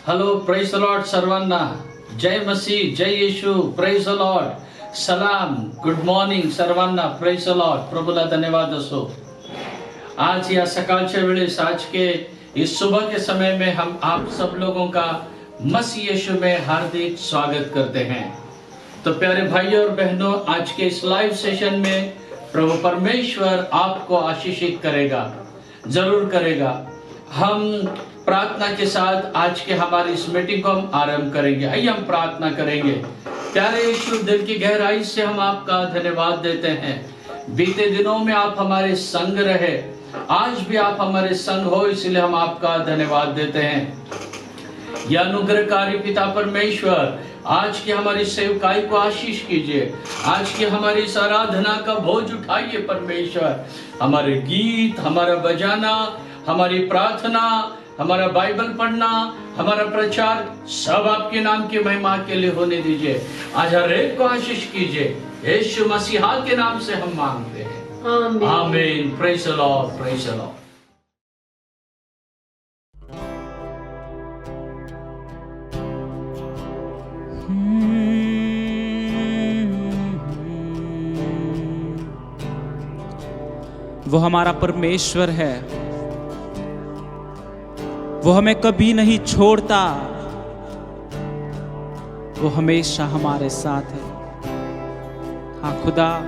Hello, praise the Lord सर्वांना. जय मसीह, जय येशू, प्रेज द लॉर्ड. सलाम, गुड मॉर्निंग सर्वांना. Praise the lord. प्रभूला धन्यवाद असो. आज या सकाळच्या वेळेस, आज के इस सुबह के समय में हम आप सब लोगों का मसीह यीशु में हार्दिक स्वागत करते हैं. तो प्यारे भाइयों और बहनों, आज के इस लाइव सेशन में प्रभु परमेश्वर आपको आशीषित करेगा, जरूर करेगा. हम प्रार्थना के साथ आज के हमारी इस मीटिंग को हम आरंभ करेंगे. आइए हम प्रार्थना करेंगे. प्यारे यीशु, दिल की गहराई से हम आपका धन्यवाद देते हैं. बीते दिनों में आप हमारे संग रहे, आज भी आप हमारे संग हो, इसलिए हम आपका धन्यवाद देते हैं. यह अनुग्रहकारी पिता परमेश्वर, आज की हमारी सेवकाई को आशीष कीजिए. आज की हमारी इस आराधना का बोझ उठाइए परमेश्वर. हमारे गीत, हमारा बजाना, हमारी प्रार्थना, हमारा बाइबल पढ़ना, हमारा प्रचार, सब आपके नाम की महिमा के लिए होने दीजिए. आज हर एक को आशीष कीजिए. यीशु मसीहा के नाम से हम मांगते हैं. आमीन. Praise the lord, praise the Lord. वो हमारा परमेश्वर है, वो हमें कभी नहीं छोड़ता, वो हमेशा हमारे साथ है. हाँ खुदा,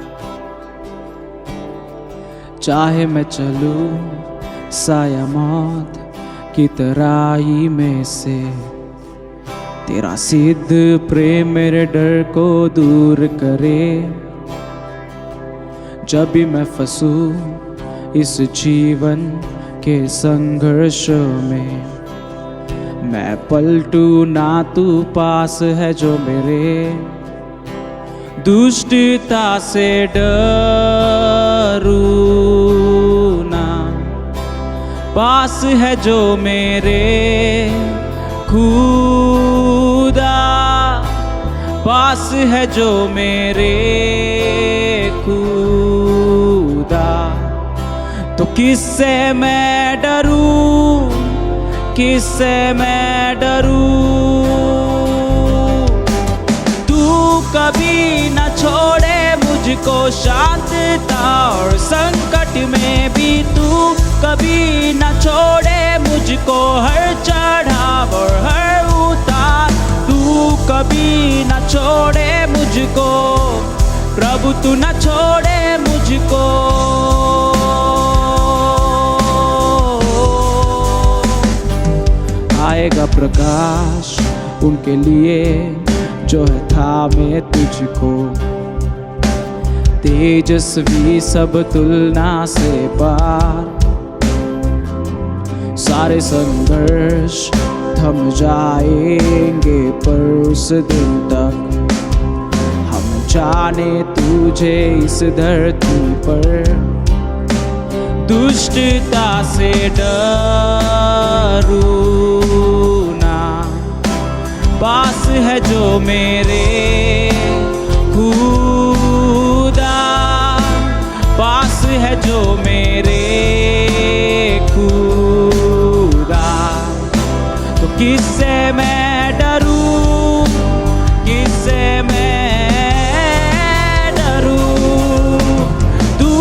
चाहे मैं चलूं साया मौत की तराई में से, तेरा सिद्ध प्रेम मेरे डर को दूर करे. जब भी मैं फंसूं इस जीवन के संघर्ष में, मैं पलटू ना, तू पास है जो मेरे. दुष्टता से डरू ना, पास है जो मेरे. खुदा पास है जो मेरे. खुदा, तो किससे मैं डरूं, किससे मैं डरूं. तू कभी न छोड़े मुझको शांतता और संकट में भी. तू कभी न छोड़े मुझको हर चढ़ाव और हर उतार. तू कभी न छोड़े मुझको प्रभु, तू न छोड़े मुझको. आएगा प्रकाश उनके लिए जो है थामे तुझको. तेजस्वी सब तुलना से पार. सारे संघर्ष थम जाएंगे पर उस दिन तक हम जाने तुझे इस धरती पर. दुष्टता से डरू ना, पास है जो मेरे. खुदा पास है जो मेरे. खुदा, तो किससे मैं डरूं, किससे मैं डरूं. तू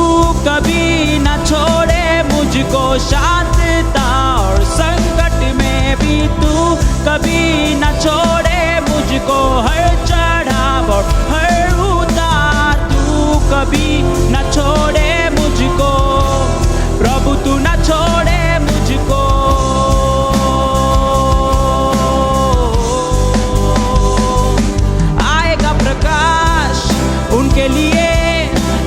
कभी न छोड़े मुझको शांतता और संकट में भी. तू कभी न छोड़े मुझको हर चढ़ाव और हर उतार. तू कभी न छोड़े मुझको प्रभु, तू न छोड़े मुझको. आएगा प्रकाश उनके लिए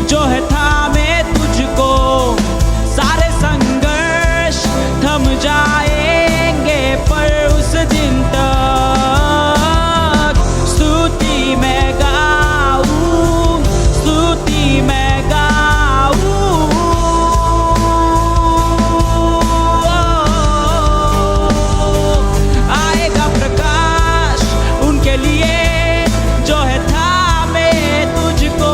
जो है थामे तुझको. सारे संघर्ष थम जाएंगे पर उस दिन तक स्तुति मैं गाऊं, स्तुति मैं गाऊं. आएगा प्रकाश उनके लिए जो है थामे तुझको.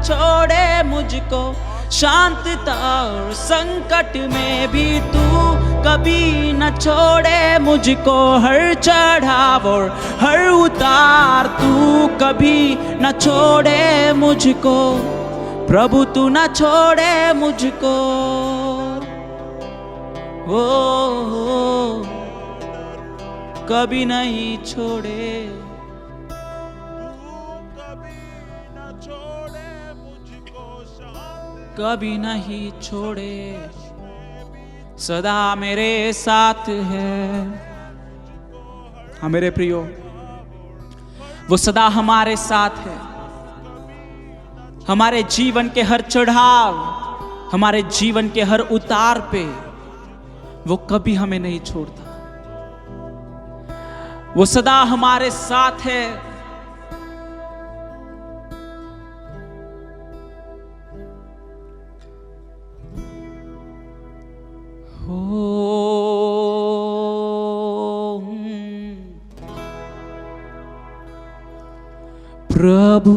छोड़े मुझको, शांतता और संकट में भी तू कभी न छोड़े मुझको, हर चढ़ाव और हर उतार तू कभी न छोड़े मुझको, प्रभु तू न छोड़े मुझको। ओ कभी नहीं छोड़े, कभी नहीं छोड़े, सदा मेरे साथ है। हाँ मेरे प्रियो, वो सदा हमारे साथ है। हमारे जीवन के हर चढ़ाव, हमारे जीवन के हर उतार पे वो कभी हमें नहीं छोड़ता। वो सदा हमारे साथ है। प्रभु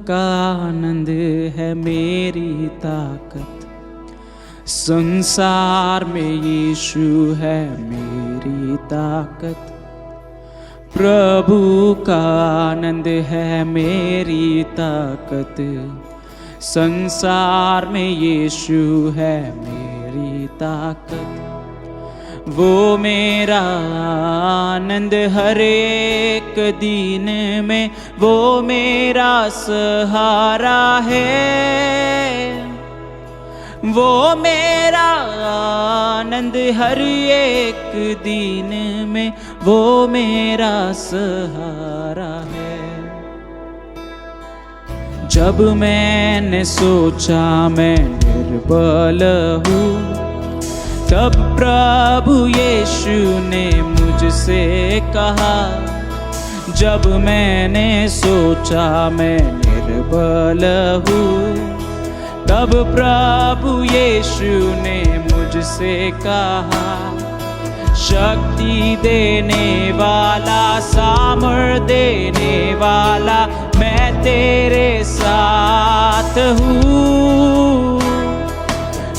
का आनंद है मेरी ताकत, संसार में यीशु है मेरी ताकत। प्रभु का आनंद है मेरी ताकत, संसार में यीशु है मेरी ताकत। वो मेरा आनंद हर एक दिन में, वो मेरा सहारा है। वो मेरा आनंद हर एक दिन में, वो मेरा सहारा है। जब मैंने सोचा मैं निर्बल हूँ, तब प्रभु यीशु ने मुझसे कहा। जब मैंने सोचा मैं निर्बल हूँ, तब प्रभु यीशु ने मुझसे कहा। शक्ति देने वाला, सामर्थ देने वाला, मैं तेरे साथ हूँ।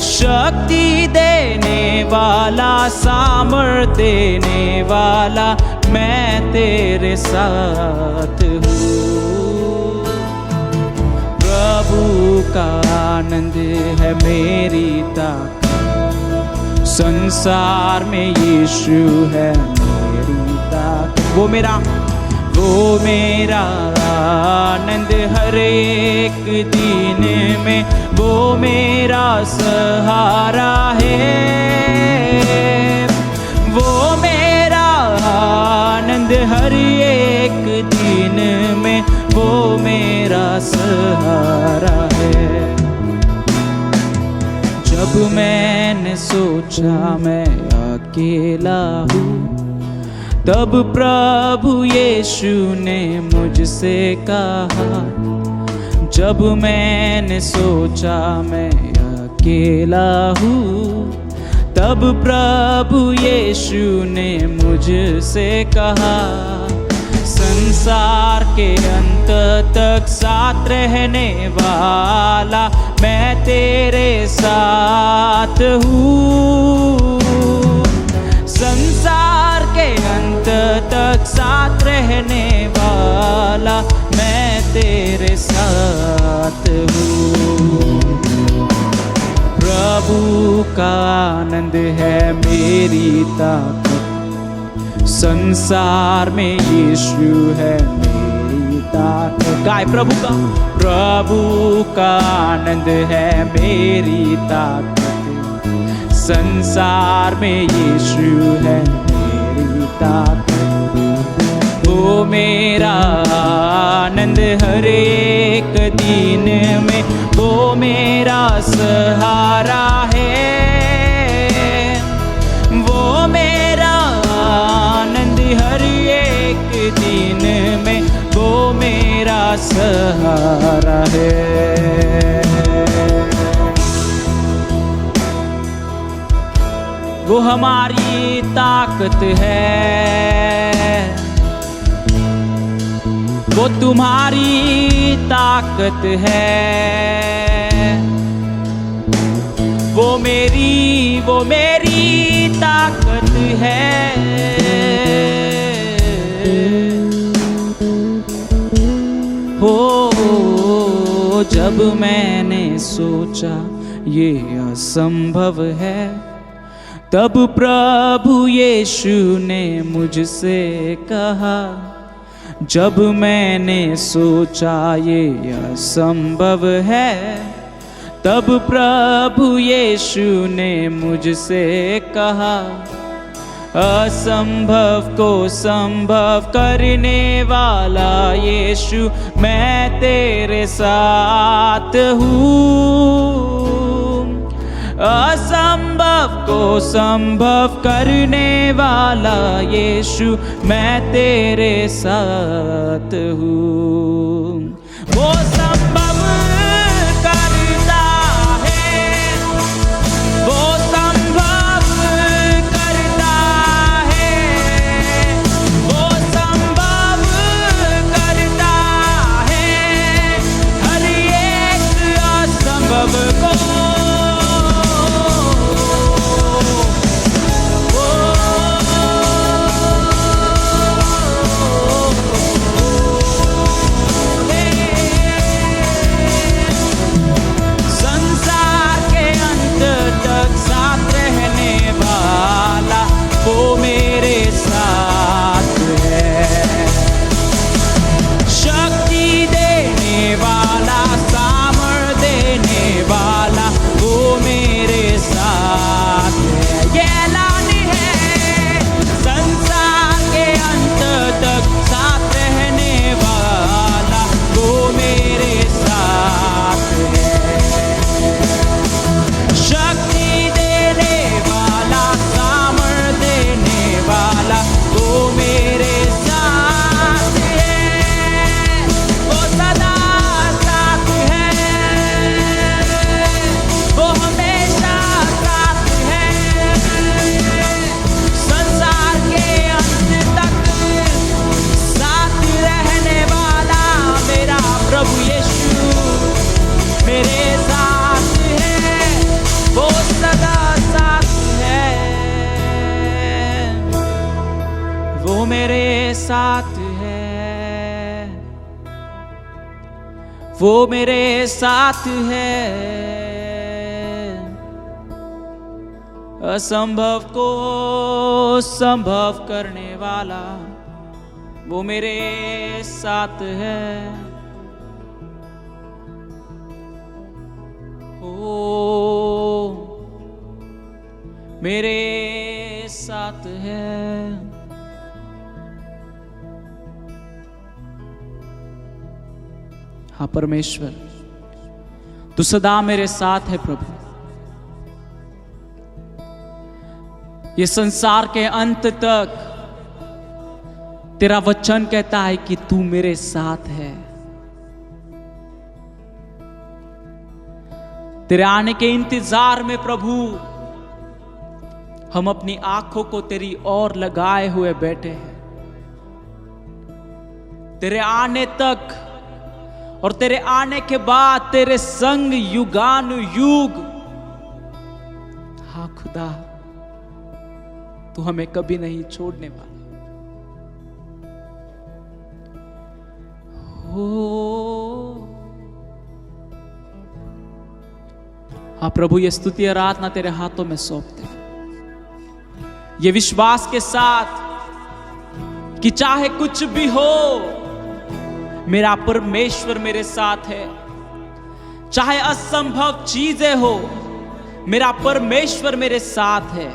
शक्ति देने वाला, सामर्थ देने वाला, मैं तेरे साथ हूँ। प्रभु का आनंद है मेरी ताकत, संसार में यीशु है मेरी ताकत। वो मेरा आनंद हर एक दिन में, वो मेरा सहारा है। वो मेरा आनंद हर एक दिन में, वो मेरा सहारा है। जब मैंने सोचा मैं अकेला हूँ, तब प्रभु यीशु ने मुझसे कहा। जब मैंने सोचा मैं अकेला हूँ, तब प्रभु यीशु ने मुझसे कहा। संसार के अंत तक साथ रहने वाला, मैं तेरे साथ हूँ। संसार के अंत तक साथ रहने वाला, मैं तेरे साथ हूँ। प्रभु का आनंद है मेरी ताकत, संसार में यीशु है मेरी ताकत। गाय प्रभु का आनंद है मेरी ताकत, संसार में यीशु है मेरी ताकत। वो मेरा आनंद हर एक दिन में, वो मेरा सहारा है। वो मेरा आनंद हर एक दिन में, वो मेरा सहारा है। वो हमारी ताकत है, वो वो तुम्हारी ताकत है, वो मेरी ताकत है। हो जब मैंने सोचा ये असंभव है, तब प्रभु यीशु ने मुझसे कहा। जब मैंने सोचा ये असंभव है, तब प्रभु यीशु ने मुझसे कहा। असंभव को संभव करने वाला यीशु, मैं तेरे साथ हूँ। असंभव को संभव करने वाला यीशु, मैं तेरे साथ हूँ। वो संभव करता है, वो संभव करता है, वो संभव करता है हर एक असंभव को। वो मेरे साथ है, शक्ति देने वाला, सामर्थ देने वाला, वो मेरे साथ है। ये ऐलान है, संसार के अंत तक साथ रहने वाला, वो मेरे साथ है। शक्ति देने वाला, सामर्थ देने वाला, वो मेरे साथ है। वो सदा साथ है, वो हमेशा साथ है। संसार के अंत तक साथ रहने वाला मेरा प्रभु यीशु मेरे साथ है। वो सदा साथ है, वो मेरे साथ है, वो मेरे साथ है। असंभव को संभव करने वाला, वो मेरे साथ है। ओ मेरे साथ है। हाँ परमेश्वर, तू सदा मेरे साथ है प्रभु। ये संसार के अंत तक तेरा वचन कहता है कि तू मेरे साथ है। तेरे आने के इंतजार में प्रभु हम अपनी आंखों को तेरी ओर लगाए हुए बैठे हैं। तेरे आने तक और तेरे आने के बाद तेरे संग युगानुयुग। हाँ खुदा, तू हमें कभी नहीं छोड़ने वाला। हाँ प्रभु, ये स्तुति आराधना तेरे हाथों में सौंपते हैं, ये विश्वास के साथ कि चाहे कुछ भी हो, मेरा परमेश्वर मेरे साथ है। चाहे असंभव चीजें हो, मेरा परमेश्वर मेरे साथ है।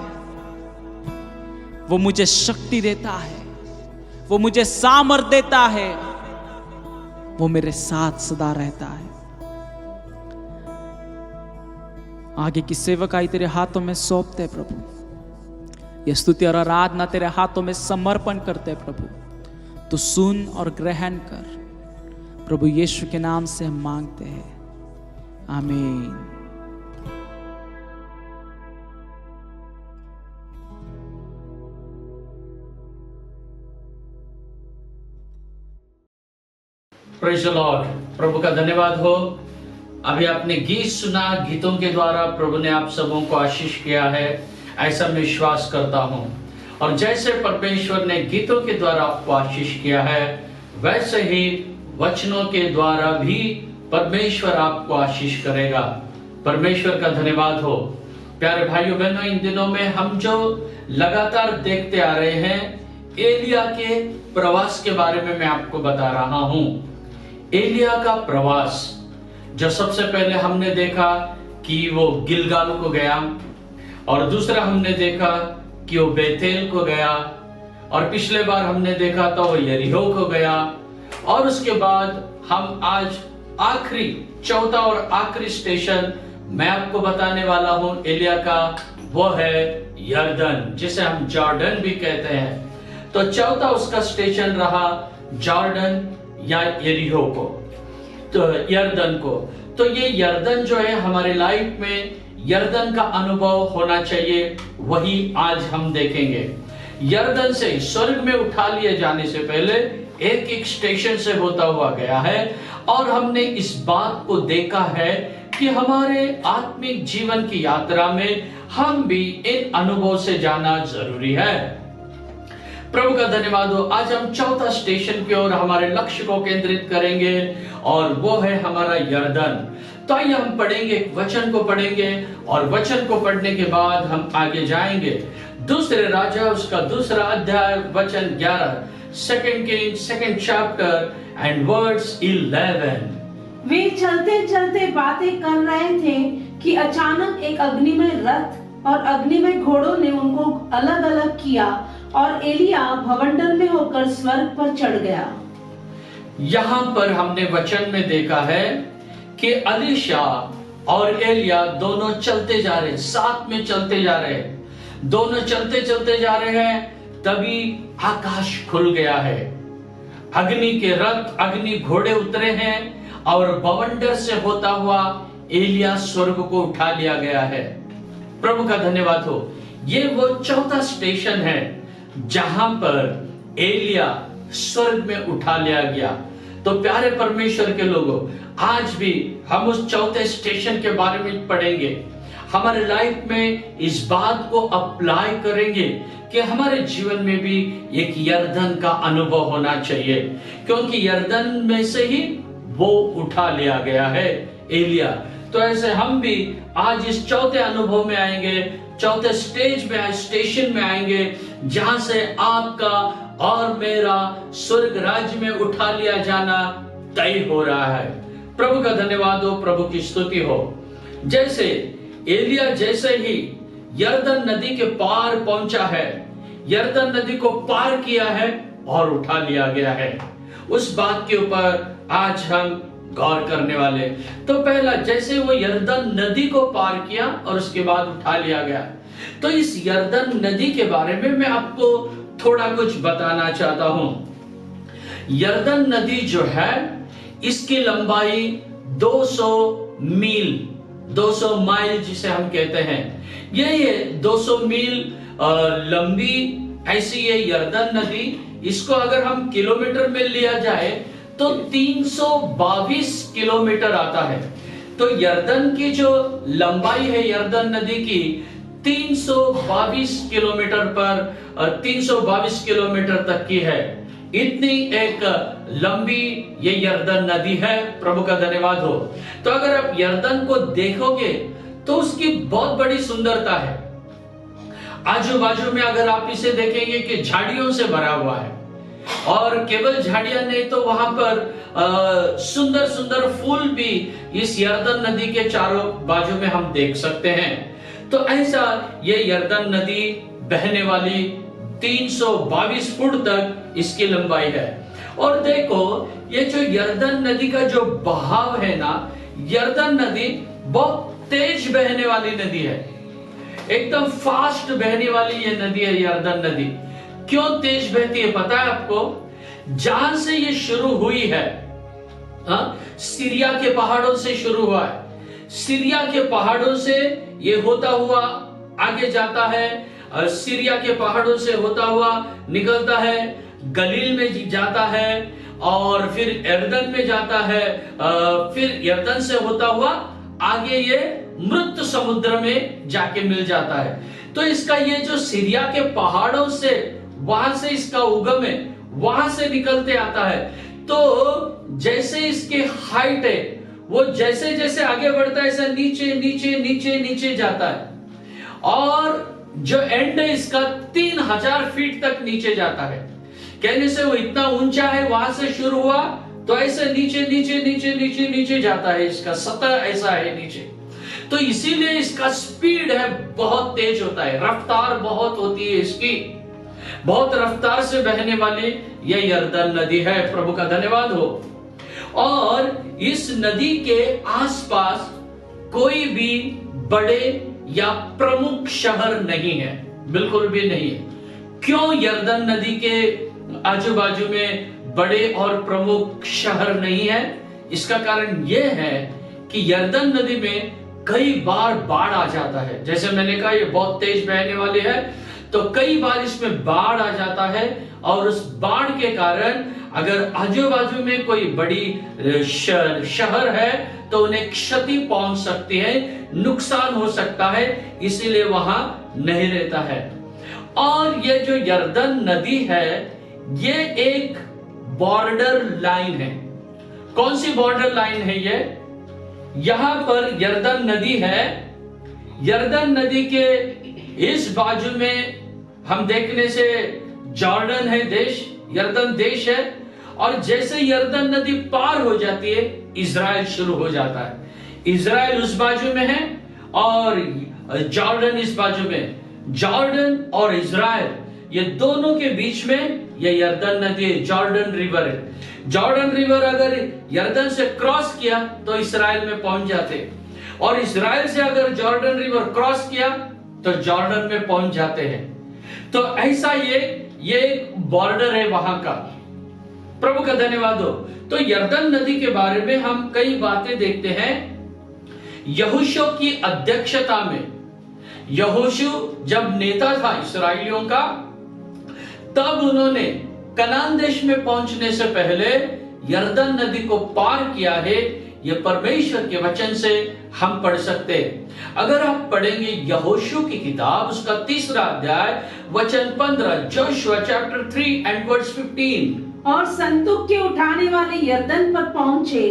वो मुझे शक्ति देता है, वो मुझे सामर्थ देता है, वो मेरे साथ सदा रहता है। आगे की सेवकाई तेरे हाथों में सौंपते हैं प्रभु। यह स्तुति और आराधना तेरे हाथों में समर्पण करते हैं प्रभु। तो सुन और ग्रहण कर प्रभु यीशु के नाम से हम मांगते हैं, आमीन। Praise the lord. प्रभु का धन्यवाद हो। अभी आपने गीत सुना, गीतों के द्वारा प्रभु ने आप सबों को आशीष किया है, ऐसा मैं विश्वास करता हूं। और जैसे परमेश्वर ने गीतों के द्वारा आपको आशीष किया है, वैसे ही वचनों के द्वारा भी परमेश्वर आपको आशीष करेगा। परमेश्वर का धन्यवाद हो। प्यारे भाइयों बहनों, इन दिनों में हम जो लगातार देखते आ रहे हैं, एलिया के प्रवास के बारे में मैं आपको बता रहा हूं। एलिया का प्रवास, जो सबसे पहले हमने देखा कि वो गिलगाल को गया, और दूसरा हमने देखा कि वो बेतेल को गया, और पिछले बार हमने देखा था वो यरीहो को गया, और उसके बाद हम आज आखिरी चौथा और आखिरी स्टेशन मैं आपको बताने वाला हूं एलिया का, वो है यरदन, जिसे हम जॉर्डन भी कहते हैं। तो चौथा उसका स्टेशन रहा जॉर्डन या यरीहो को, तो यरदन को। तो ये यरदन जो है हमारे लाइफ में, यरदन का अनुभव होना चाहिए, वही आज हम देखेंगे। यरदन से स्वर्ग में उठा लिए जाने से पहले एक एक स्टेशन से होता हुआ गया है, और हमने इस बात को देखा है कि हमारे आत्मिक जीवन की यात्रा में हम भी इन अनुभव से जाना जरूरी है। प्रभु का धन्यवाद हो। आज हम चौथा स्टेशन की ओर हमारे लक्ष्य को केंद्रित करेंगे, और वो है हमारा यरदन। तो आइए हम पढ़ेंगे, वचन को पढ़ेंगे, और वचन को पढ़ने के बाद हम आगे जाएंगे। दूसरे राजा उसका दूसरा अध्याय वचन 11, 2 Kings 2nd chapter and verse 11। वे चलते चलते बातें कर रहे थे कि अचानक एक अग्निमय रथ और अग्निमय घोड़ों ने उनको अलग अलग किया, और एलिया भवंडर में होकर स्वर्ग पर चढ़ गया। यहाँ पर हमने वचन में देखा है कि अलीशा और एलिया दोनों चलते जा रहे, साथ में चलते जा रहे, दोनों चलते चलते जा रहे हैं, तभी आकाश खुल गया है। अग्नि के रथ, अग्नि घोड़े उतरे हैं, और बवंडर से होता हुआ एलिया स्वर्ग को उठा लिया गया है। प्रभु का धन्यवाद हो। ये वो चौथा स्टेशन है जहां पर एलिया स्वर्ग में उठा लिया गया। तो प्यारे परमेश्वर के लोगों, आज भी हम उस चौथे स्टेशन के बारे में पढ़ेंगे, हमारे लाइफ में इस बात को अप्लाई करेंगे कि हमारे जीवन में भी एक यरदन का अनुभव होना चाहिए, क्योंकि यरदन में से ही वो उठा लिया गया है एलिया। तो ऐसे हम भी आज इस चौथे अनुभव में आएंगे, चौथे स्टेशन में आएंगे, जहां से आपका और मेरा स्वर्ग राज्य में उठा लिया जाना तय हो रहा है। प्रभु का धन्यवाद हो, प्रभु की स्तुति हो। जैसे एलिया जैसे ही यरदन नदी के पार पहुंचा है, यरदन नदी को पार किया है और उठा लिया गया है, उस बात के ऊपर आज हम गौर करने वाले। तो पहला, जैसे वो यरदन नदी को पार किया और उसके बाद उठा लिया गया, तो इस यरदन नदी के बारे में मैं आपको थोड़ा कुछ बताना चाहता हूं। यरदन नदी जो है, इसकी लंबाई 200 मील, 200 माइल जिसे हम कहते हैं, ये 200 मील लंबी ऐसी ये यरदन नदी, इसको अगर हम किलोमीटर में लिया जाए तो 322 किलोमीटर आता है। तो यरदन की जो लंबाई है यरदन नदी की 322 किलोमीटर पर 322 किलोमीटर तक की है। इतनी एक लंबी ये यरदन नदी है। प्रभु का धन्यवाद हो। तो अगर आप यरदन को देखोगे तो उसकी बहुत बड़ी सुंदरता है। आजू बाजू में अगर आप इसे देखेंगे कि झाड़ियों से भरा हुआ है, और केवल झाड़ियां नहीं तो वहां पर सुंदर सुंदर फूल भी इस यरदन नदी के चारों बाजू में हम देख सकते हैं। तो ऐसा ये यरदन नदी बहने वाली 322 फुट तक इसकी लंबाई है। और देखो, ये जो यरदन नदी का जो बहाव है ना, यरदन नदी बहुत तेज बहने वाली नदी है, एकदम फास्ट बहने वाली ये नदी है यरदन नदी। क्यों तेज बहती है पता है आपको? जहां से ये शुरू हुई है, सीरिया के पहाड़ों से शुरू हुआ है। सीरिया के पहाड़ों से ये होता हुआ आगे जाता है, सीरिया के पहाड़ों से होता हुआ निकलता है, गलील में जाता है, और फिर यरदन में जाता है, फिर यरदन से होता हुआ आगे ये मृत समुद्र में जाके मिल जाता है। तो इसका ये जो सीरिया के पहाड़ों से, वहां से इसका उगम है, वहां से निकलते आता है। तो जैसे इसके हाइट है, वो जैसे जैसे आगे बढ़ता है ऐसा नीचे नीचे नीचे नीचे जाता है, और जो एंड है इसका 3000 फीट तक नीचे जाता है। कहने से वो इतना ऊंचा है, वहां से शुरू हुआ तो ऐसे नीचे नीचे नीचे नीचे नीचे जाता है, इसका सतह ऐसा है नीचे। तो इसीलिए इसका स्पीड है, बहुत तेज होता है, रफ्तार बहुत होती है इसकी, बहुत रफ्तार से बहने वाली ये यरदन नदी है। प्रभु का धन्यवाद हो। और इस नदी के आसपास कोई भी बड़े या प्रमुख शहर नहीं है, बिल्कुल भी नहीं है। क्यों यरदन नदी के आजू बाजू में बड़े और प्रमुख शहर नहीं है? इसका कारण यह है कि यरदन नदी में कई बार बाढ़ आ जाता है। जैसे मैंने कहा ये बहुत तेज बहने वाली है, तो कई बार इसमें बाढ़ आ जाता है, और उस बाढ़ के कारण अगर आजू बाजू में कोई बड़ी शहर है तो उन्हें क्षति पहुंच सकती है, नुकसान हो सकता है, इसीलिए वहां नहीं रहता है। और ये जो यरदन नदी है ये एक बॉर्डर लाइन है। कौन सी बॉर्डर लाइन है ये? यहां पर यरदन नदी है, यरदन नदी के इस बाजू में हम देखने से जॉर्डन है देश, यरदन देश है, और जैसे यरदन नदी पार हो जाती है इजराइल शुरू हो जाता है। इजराइल उस बाजू में है और जॉर्डन इस बाजू में। जॉर्डन और इजराइल ये दोनों के बीच में ये यरदन नदी है, जॉर्डन रिवर है। जॉर्डन रिवर अगर यरदन से क्रॉस किया तो इजराइल में पहुंच जाते, और इजराइल से अगर जॉर्डन रिवर क्रॉस किया तो जॉर्डन में पहुंच जाते हैं। तो ऐसा ये बॉर्डर है वहां का। प्रभु का धन्यवाद हो। तो यरदन नदी के बारे में हम कई बातें देखते हैं। यहोशू की अध्यक्षता में, यहोशू जब नेता था इस्राएलियों का, तब उन्होंने कनान देश में पहुंचने से पहले यरदन नदी को पार किया है। यह परमेश्वर के वचन से हम पढ़ सकते हैं। अगर आप पढ़ेंगे यहोशू की किताब, उसका 3रा अध्याय वचन 15, जोशुआ चैप्टर 3 एंड वर्स 15। और संदूक के उठाने वाले यरदन पर पहुंचे,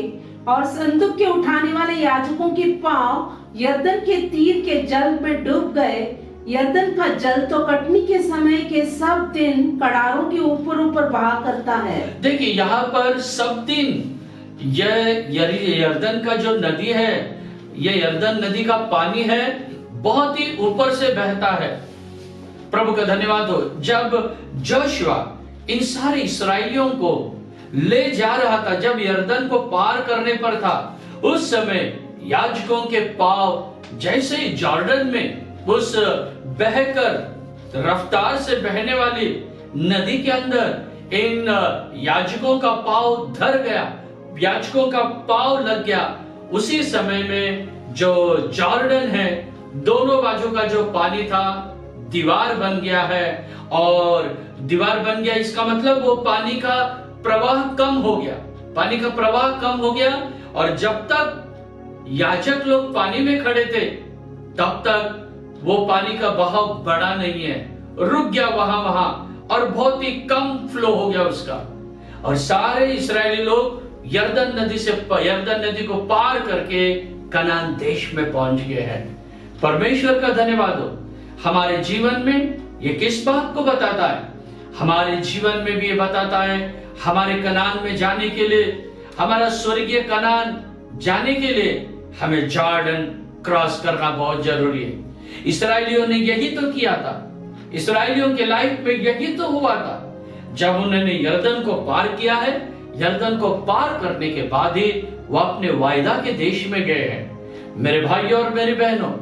और संदूक के उठाने वाले याजकों के पांव यरदन के तीर के जल में डूब गए। यरदन का जल तो कटनी के समय के सब दिन कड़ारों के ऊपर ऊपर बहा करता है। देखिए यहाँ पर सब दिन यरदन का जो नदी है, ये यरदन नदी का पानी है, बहुत ही ऊपर से बहता है। प्रभु का धन्यवाद हो। जब जोशुआ इन सारे इस्राएलियों को ले जा रहा था, जब यरदन को पार करने पर था, उस समय याजकों के पांव जैसे ही जॉर्डन में उस बहकर रफ्तार से बहने वाली नदी के अंदर इन याजकों का पांव धर गया, याजकों का पांव लग गया, उसी समय में जो जॉर्डन है दोनों बाजू का जो पानी था दीवार बन गया है। और दीवार बन गया इसका मतलब वो पानी का प्रवाह कम हो गया, पानी का प्रवाह कम हो गया। और जब तक याजक लोग पानी में खड़े थे तब तक वो पानी का बहाव बढ़ा नहीं है, रुक गया वहां और बहुत ही कम फ्लो हो गया उसका। और सारे इस्राएली लोग यरदन नदी को पार करके कनान देश में पहुंच गए हैं। परमेश्वर का धन्यवाद हो। हमारे जीवन में ये किस बात को बताता है? हमारे जीवन में भी ये बताता है हमारे कनान में जाने के लिए, हमारा स्वर्गीय कनान जाने के लिए हमें जॉर्डन क्रॉस करना बहुत जरूरी है। इस्राएलियों ने यही तो किया था, इस्राएलियों के लाइफ में यही तो हुआ था। जब उन्होंने यरदन को पार किया है, यरदन को पार करने के बाद ही वो अपने वायदा के देश में गए हैं। मेरे भाइयों और मेरी बहनों,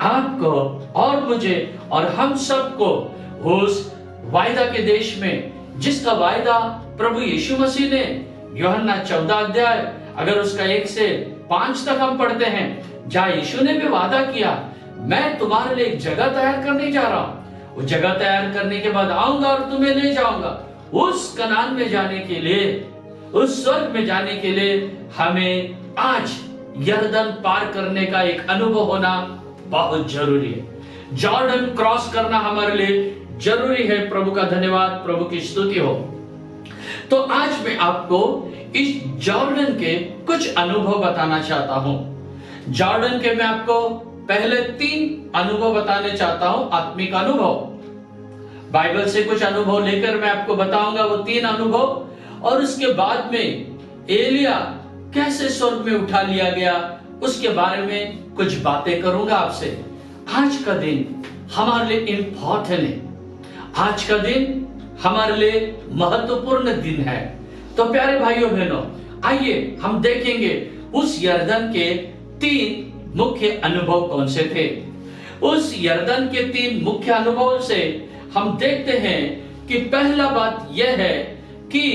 आपको और मुझे और हम सबको उस वायदा के देश में, जिसका वायदा प्रभु यीशु मसीह ने यूहन्ना 14 अध्याय अगर उसका 1 से 5 तक हम पढ़ते हैं, जहां यीशु ने भी वादा किया, मैं तुम्हारे लिए एक जगह तैयार करने जा रहा हूं, वो जगह तैयार करने के बाद आऊंगा और तुम्हें ले जाऊंगा उस कनान में जाने के लिए, उस स्वर्ग में जाने के लिए हमें आज यरदन पार करने का एक अनुभव होना बहुत जरूरी है। जॉर्डन क्रॉस करना हमारे लिए जरूरी है। प्रभु का धन्यवाद, प्रभु की स्तुति हो। तो आज मैं आपको इस जॉर्डन के कुछ अनुभव बताना चाहता हूं। जॉर्डन के मैं आपको पहले 3 अनुभव बताने चाहता हूं, आत्मिक अनुभव। बाइबल से कुछ अनुभव लेकर मैं आपको बताऊंगा वो 3 अनुभव, और उसके बाद में एलिया कैसे स्वर्ग में उठा लिया गया उसके बारे में कुछ बातें करूंगा आपसे। आज का दिन हमारे लिए इंपॉर्टेंट है, आज का दिन हमारे लिए महत्वपूर्ण दिन है। तो प्यारे भाइयों बहनों, आइए हम देखेंगे उस यरदन के 3 मुख्य अनुभव कौन से थे। उस यरदन के 3 मुख्य अनुभव से हम देखते हैं कि पहला बात यह है कि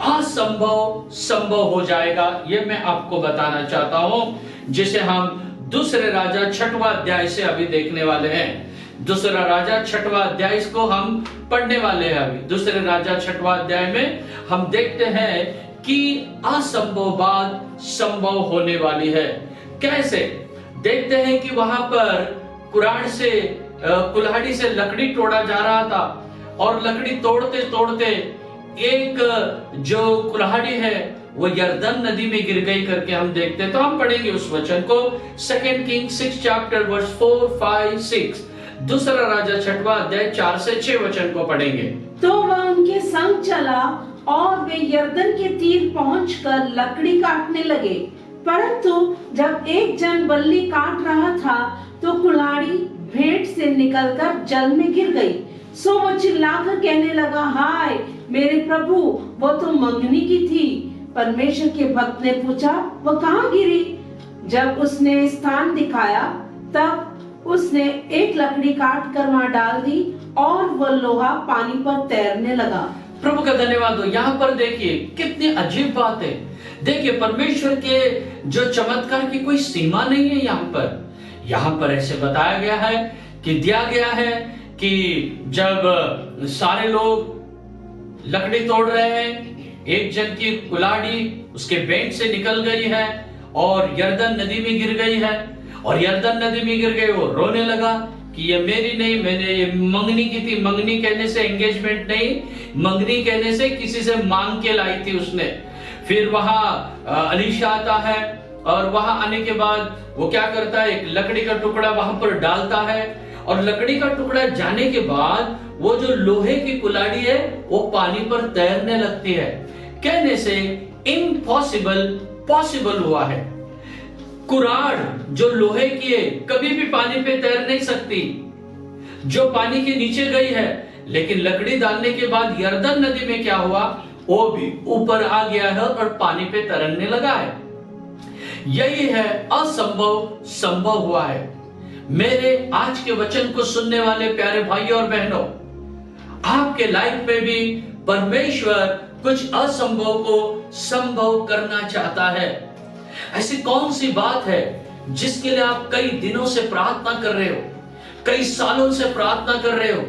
असंभव संभव हो जाएगा। यह मैं आपको बताना चाहता हूं, जिसे हम दूसरे राजा 6वां अध्याय से अभी देखने वाले हैं। दूसरा राजा 6वां अध्याय को हम पढ़ने वाले हैं। अभी दूसरे राजा 6वां अध्याय में हम देखते हैं कि असंभव बात संभव होने वाली है। कैसे? देखते हैं कि वहां पर कुल्हाड़ी से लकड़ी तोड़ा जा रहा था, और लकड़ी तोड़ते तोड़ते एक जो कुल्हाड़ी है वो यरदन नदी में गिर गई करके हम देखते हैं। तो हम पढ़ेंगे उस वचन को, 2 Kings 6 chapter verse 4, 5, 6। दूसरा राजा 6वां अध्याय 4 से 6 वचन को पढ़ेंगे। तो वह उनके संग चला और वे यरदन के तीर पहुंचकर लकड़ी काटने लगे। परंतु जब एक जन बल्ली काट रहा था तो कुल्हाड़ी भेंट से निकलकर जल में गिर गई। सो वो चिल्लाकर कहने लगा, हाय मेरे प्रभु, वो तो मंगनी की थी। परमेश्वर के भक्त ने पूछा, वो कहाँ गिरी? जब उसने स्थान दिखाया तब उसने एक लकड़ी काट कर वहां डाल दी और वह लोहा पानी पर तैरने लगा। प्रभु का धन्यवाद हो। यहाँ पर देखिए कितनी अजीब बात है। देखिए परमेश्वर के जो चमत्कार की कोई सीमा नहीं है। यहाँ पर ऐसे बताया गया है कि दिया गया है कि जब सारे लोग लकड़ी तोड़ रहे हैं, एक जन की कुल्हाड़ी उसके बेंट से निकल गई है और यरदन नदी में गिर गई है, और यरदन नदी में गिर गई। वो रोने लगा कि ये मेरी नहीं, मैंने ये मंगनी की थी। मंगनी कहने से एंगेजमेंट नहीं, मंगनी कहने से किसी से मांग के लाई थी उसने। फिर वहां अलीशा आता है, और वहां आने के बाद वो क्या करता है, एक लकड़ी का टुकड़ा वहां पर डालता है, और लकड़ी का टुकड़ा जाने के बाद वो जो लोहे की कुल्हाड़ी है वो पानी पर तैरने लगती है। कहने से इम्पॉसिबल पॉसिबल हुआ है। कुराड़ जो लोहे की है कभी भी पानी पे तैर नहीं सकती, जो पानी के नीचे गई है। लेकिन लकड़ी डालने के बाद यरदन नदी में क्या हुआ, वो भी ऊपर आ गया है और पानी पे तैरने लगा है। यही है असंभव संभव हुआ है। मेरे आज के वचन को सुनने वाले प्यारे भाइयों और बहनों, आपके लाइफ में भी परमेश्वर कुछ असंभव को संभव करना चाहता है। ऐसी कौन सी बात है जिसके लिए आप कई दिनों से प्रार्थना कर रहे हो, कई सालों से प्रार्थना कर रहे हो,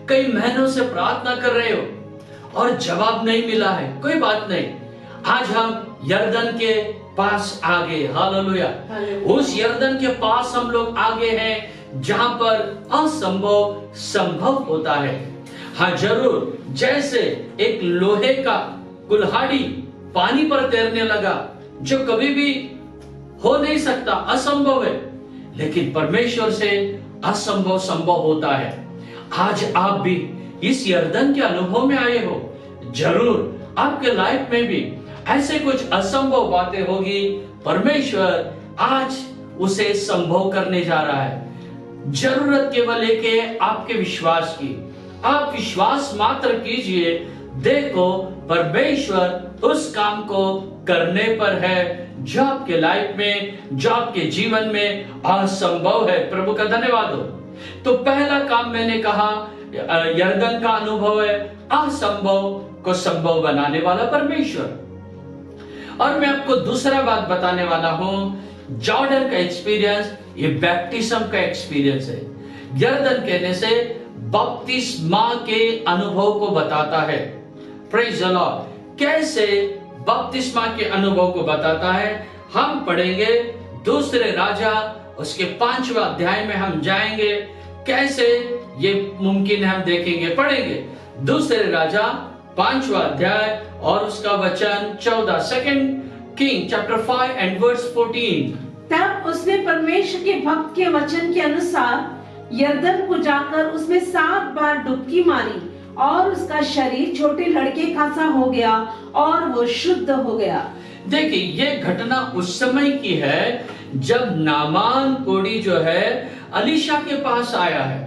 कई महीनों से प्रार्थना कर रहे हो और जवाब नहीं मिला है? कोई बात नहीं, आज हम यरदन के पास आ गए। हालेलुया। उस यरदन के पास हम लोग आ गए हैं जहां पर असंभव संभव होता है। हाँ जरूर, जैसे एक लोहे का कुल्हाड़ी पानी पर तैरने लगा, जो कभी भी हो नहीं सकता, असंभव है, लेकिन परमेश्वर से असंभव संभव होता है। आज आप भी इस यरदन के अनुभव में आए हो, जरूर आपके लाइफ में भी ऐसे कुछ असंभव बातें होगी। परमेश्वर आज उसे संभव करने जा रहा है। जरूरत केवल एक है आपके विश्वास की। आप विश्वास मात्र कीजिए, देखो परमेश्वर उस काम को करने पर है जो आपके लाइफ में, जो आपके जीवन में असंभव है। प्रभु का धन्यवाद हो। तो पहला काम मैंने कहा यरदन का अनुभव है, असंभव को संभव बनाने वाला परमेश्वर। और मैं आपको दूसरा बात बताने वाला हूं, जॉर्डन का एक्सपीरियंस ये बैप्टिज्म का एक्सपीरियंस है। यरदन कहने से बपतिस्मा के अनुभव को बताता है। Praise the Lord. कैसे बपतिस्मा के अनुभव को बताता है। हम पढ़ेंगे दूसरे राजा उसके 5वें अध्याय में हम जाएंगे, कैसे ये मुमकिन है हम देखेंगे। पढ़ेंगे दूसरे राजा 5वां अध्याय और उसका वचन 14, 2 King chapter 5 and verse 14। तब उसने परमेश्वर के भक्त के वचन के अनुसार यरदन को जाकर उसमें 7 बार डुबकी मारी और उसका शरीर छोटे लड़के का सा हो गया और वो शुद्ध हो गया। देखिए ये घटना उस समय की है जब नामान कोढ़ी जो है अलीशा के पास आया है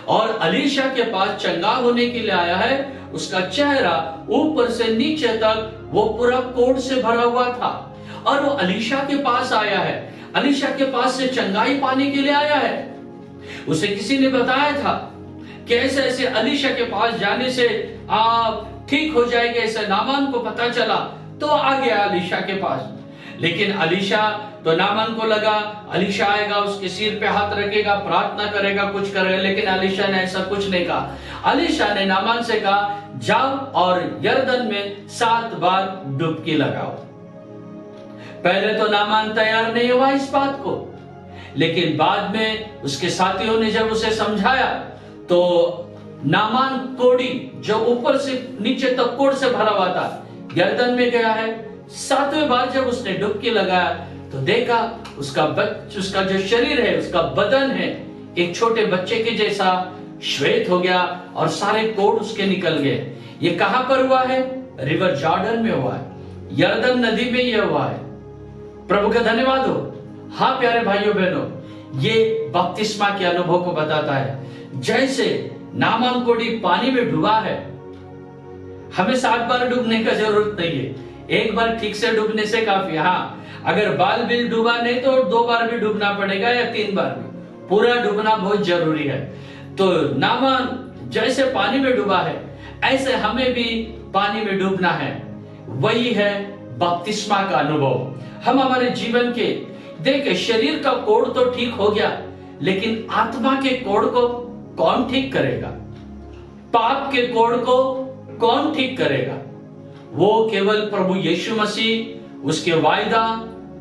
और अलीशा के पास चंगा होने के लिए आया है। उसका चेहरा ऊपर से नीचे तक वो पूरा कोढ़ से भरा हुआ था और वो अलीशा के पास आया है, अलीशा के पास से चंगाई पाने के लिए आया है। उसे किसी ने बताया था कि ऐसे ऐसे अलीशा के पास जाने से आप ठीक हो जाएंगे, ऐसे नामान को पता चला तो आ गया अलीशा के पास। लेकिन अलीशा तो नामान को लगा अलीशा आएगा, उसके सिर पे हाथ रखेगा, प्रार्थना करेगा, कुछ करेगा, लेकिन अलीशा ने ऐसा कुछ नहीं कहा। अलीशा ने नामान से कहा जाओ और यरदन में 7 बार डुबकी लगाओ। पहले तो नामान तैयार नहीं हुआ इस बात को, लेकिन बाद में उसके साथियों ने जब उसे समझाया तो नामान कोढ़ी जो ऊपर से नीचे तक कोढ़ से भरा हुआ था यरदन में गया है। 7वें बार जब उसने डुबकी लगाया तो देखा उसका जो शरीर है, उसका बदन है, एक छोटे बच्चे के जैसा श्वेत हो गया और सारे कोढ़ उसके निकल गए। ये कहां पर हुआ है? रिवर जॉर्डन में हुआ है, यरदन नदी में यह हुआ है। प्रभु का धन्यवाद हो। हाँ प्यारे भाइयों बहनों, ये बपतिस्मा के अनुभव को बताता है। जैसे नामान कोढ़ी पानी में डूबा है, हमें 7 बार डूबने का जरूरत नहीं है, एक बार ठीक से डूबने से काफी। हाँ, अगर बाल बिल डूबा नहीं तो 2 बार भी डूबना पड़ेगा या 3 बार भी, पूरा डूबना बहुत जरूरी है। तो नामान जैसे पानी में डूबा है ऐसे हमें भी पानी में डूबना है। वही है बपतिस्मा का अनुभव। हम हमारे जीवन के देखे शरीर का कोढ़ तो ठीक हो गया, लेकिन आत्मा के कोढ़ को कौन ठीक करेगा? पाप के कोढ़ को कौन ठीक करेगा? वो केवल प्रभु यीशु मसीह, उसके वायदा,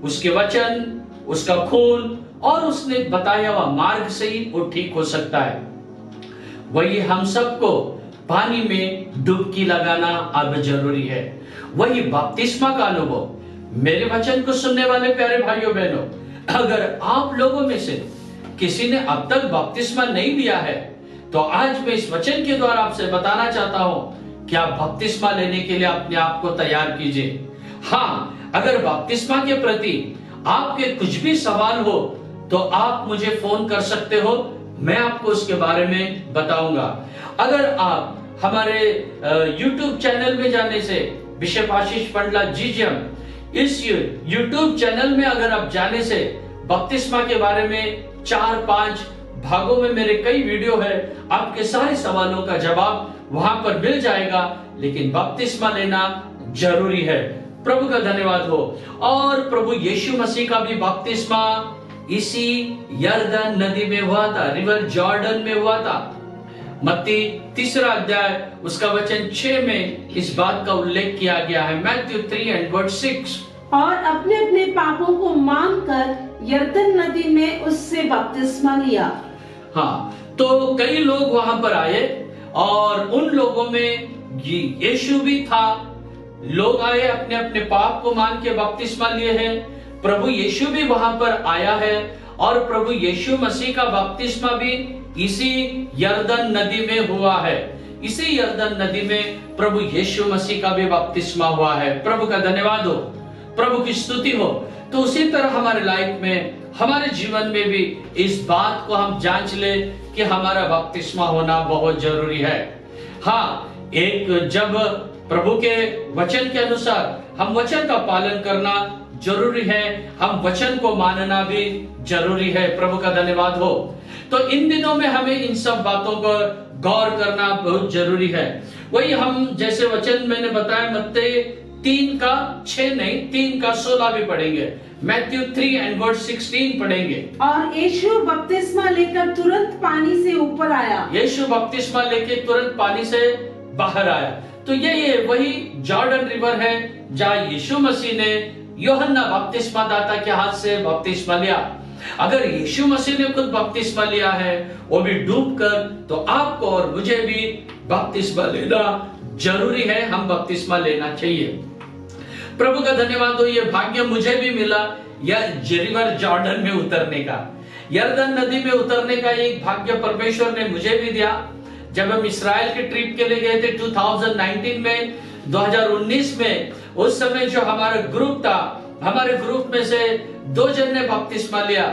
उसके वचन, उसका खून और उसने बताया हुआ मार्ग से ही वो ठीक हो सकता है। वही हम सबको पानी में डुबकी लगाना अब जरूरी है। वही बपतिस्मा का अनुभव। मेरे वचन को सुनने वाले प्यारे भाइयों बहनों, अगर आप लोगों में से किसी ने अब तक बपतिस्मा नहीं लिया है तो आज मैं इस वचन के द्वारा आपसे बताना चाहता हूं कि आप बपतिस्मा लेने के लिए अपने आप को तैयार कीजिए। हाँ, अगर बपतिस्मा के प्रति आपके कुछ भी सवाल हो तो आप मुझे फोन कर सकते हो, मैं आपको उसके बारे में बताऊंगा। अगर आप हमारे YouTube चैनल में जाने से बिशप आशीष पंडला जीजीएम, इस YouTube चैनल में अगर आप जाने से बपतिस्मा के बारे में 4-5 भागों में मेरे कई वीडियो है, आपके सारे सवालों का जवाब वहां पर मिल जाएगा। लेकिन बपतिस्मा लेना जरूरी है। प्रभु का धन्यवाद हो। और प्रभु यीशु मसीह का भी बपतिस्मा इसी यरदन नदी में हुआ था, रिवर जॉर्डन में हुआ था। मत्ती 3 अध्याय उसका वचन 6 में इस बात का उल्लेख किया गया है। मैथ्यू 3:6। और अपने अपने पापों को मानकर यरदन नदी में उससे बपतिस्मा लिया। हाँ, तो कई लोग वहां पर आए और उन लोगों में यीशु भी था। लोग आए, अपने अपने पाप को मान के बपतिस्मा लिए हैं। प्रभु यीशु भी वहां पर आया है और प्रभु यीशु मसीह का बपतिस्मा भी इसी यरदन नदी में हुआ है। इसी यरदन नदी में प्रभु यीशु मसीह का भी बपतिस्मा हुआ है। प्रभु का धन्यवाद हो, प्रभु की स्तुति हो। तो उसी तरह हमारे लाइफ में, हमारे जीवन में भी इस बात को हम जांच ले कि हमारा बपतिस्मा होना बहुत जरूरी है। हाँ, एक जब प्रभु के वचन के अनुसार हम वचन का पालन करना जरूरी है, हम वचन को मानना भी जरूरी है। प्रभु का धन्यवाद हो। तो इन दिनों में हमें इन सब बातों पर गौर करना बहुत जरूरी है। वही हम जैसे वचन मैंने बताया मत्ती 3:6 नहीं 3:16 भी पढ़ेंगे। मैथ्यू 3:16 पढ़ेंगे। और यीशु बपतिस्मा लेकर तुरंत पानी से ऊपर आया। यीशु बपतिस्मा लेके तुरंत पानी से बाहर आया। तो ये वही जॉर्डन रिवर है जहां यीशु मसीह ने यूहन्ना बपतिस्मा दाता के हाथ से बपतिस्मा लिया। अगर यीशु मसीह ने खुद बपतिस्मा लिया है, वो भी डूबकर, तो आपको और मुझे भी बपतिस्मा लेना जरूरी है। हम बपतिस्मा लेना चाहिए। प्रभु का धन्यवाद हो, ये भाग्य मुझे भी मिला यह रिवर जॉर्डन में उतरने का, यरदन नदी में उतरने का एक भाग्य परमेश्वर ने मुझे भी दिया। जब हम इस्राएल के ट्रिप के लिए गए थे 2019 में, 2019 में, उस समय जो हमारा ग्रुप था, हमारे ग्रुप में से 2 जन ने बपतिस्मा लिया।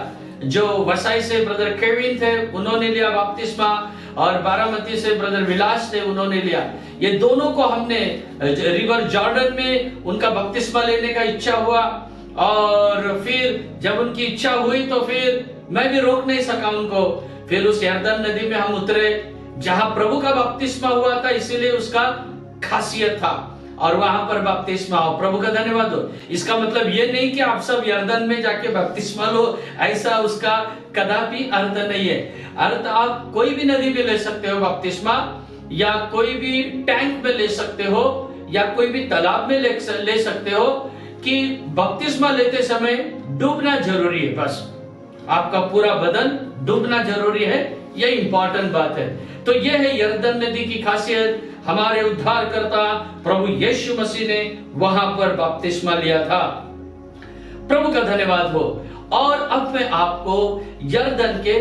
जो वसाई से ब्रदर केविन थे, उन्होंने लिया बपतिस्मा, और बारामती से ब्रदर विलास थे, उन्होंने लिया। ये दोनों को हमने रिवर जॉर्डन में उनका बपतिस्मा लेने का इच्छा हुआ, और फिर जब उनकी इच्छा हुई तो फिर मैं भी रोक नहीं सका उनको। फिर उस यरदन नदी में हम उतरे जहां प्रभु का बपतिस्मा हुआ था, इसीलिए उसका खासियत था, और वहां पर बपतिस्मा हो। प्रभु का धन्यवाद हो। इसका मतलब ये नहीं कि आप सब यरदन में जाके बपतिस्मा लो, ऐसा उसका कदापि अर्थ नहीं है। अर्थ आप कोई भी नदी में ले सकते हो बपतिस्मा, या कोई भी टैंक में ले सकते हो, या कोई भी तालाब में ले सकते हो, कि बपतिस्मा लेते समय डूबना जरूरी है। बस आपका पूरा बदन डूबना जरूरी है, ये इंपॉर्टेंट बात है। तो यह है यरदन नदी की खासियत। हमारे उद्धारकर्ता प्रभु यीशु मसीह ने वहां पर बपतिस्मा लिया था। प्रभु का धन्यवाद हो। और अब मैं आपको यरदन के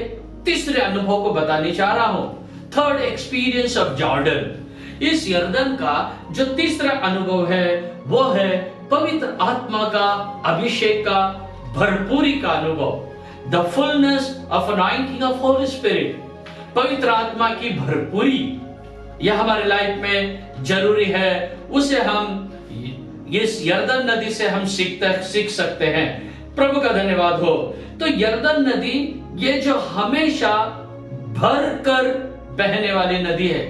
तीसरे अनुभव को बताने चाह रहा हूं, थर्ड एक्सपीरियंस ऑफ जॉर्डन। इस यरदन का जो तीसरा अनुभव है वो है पवित्र आत्मा का अभिषेक का भरपूरी का अनुभव, the fullness of anointing of Holi spirit. पवित्र आत्मा की भरपूरी यह हमारे लाइफ में जरूरी है। उसे हम इस यरदन नदी से हम सीख सकते हैं। प्रभु का धन्यवाद हो। तो यरदन नदी ये जो हमेशा भर कर बहने वाली नदी है,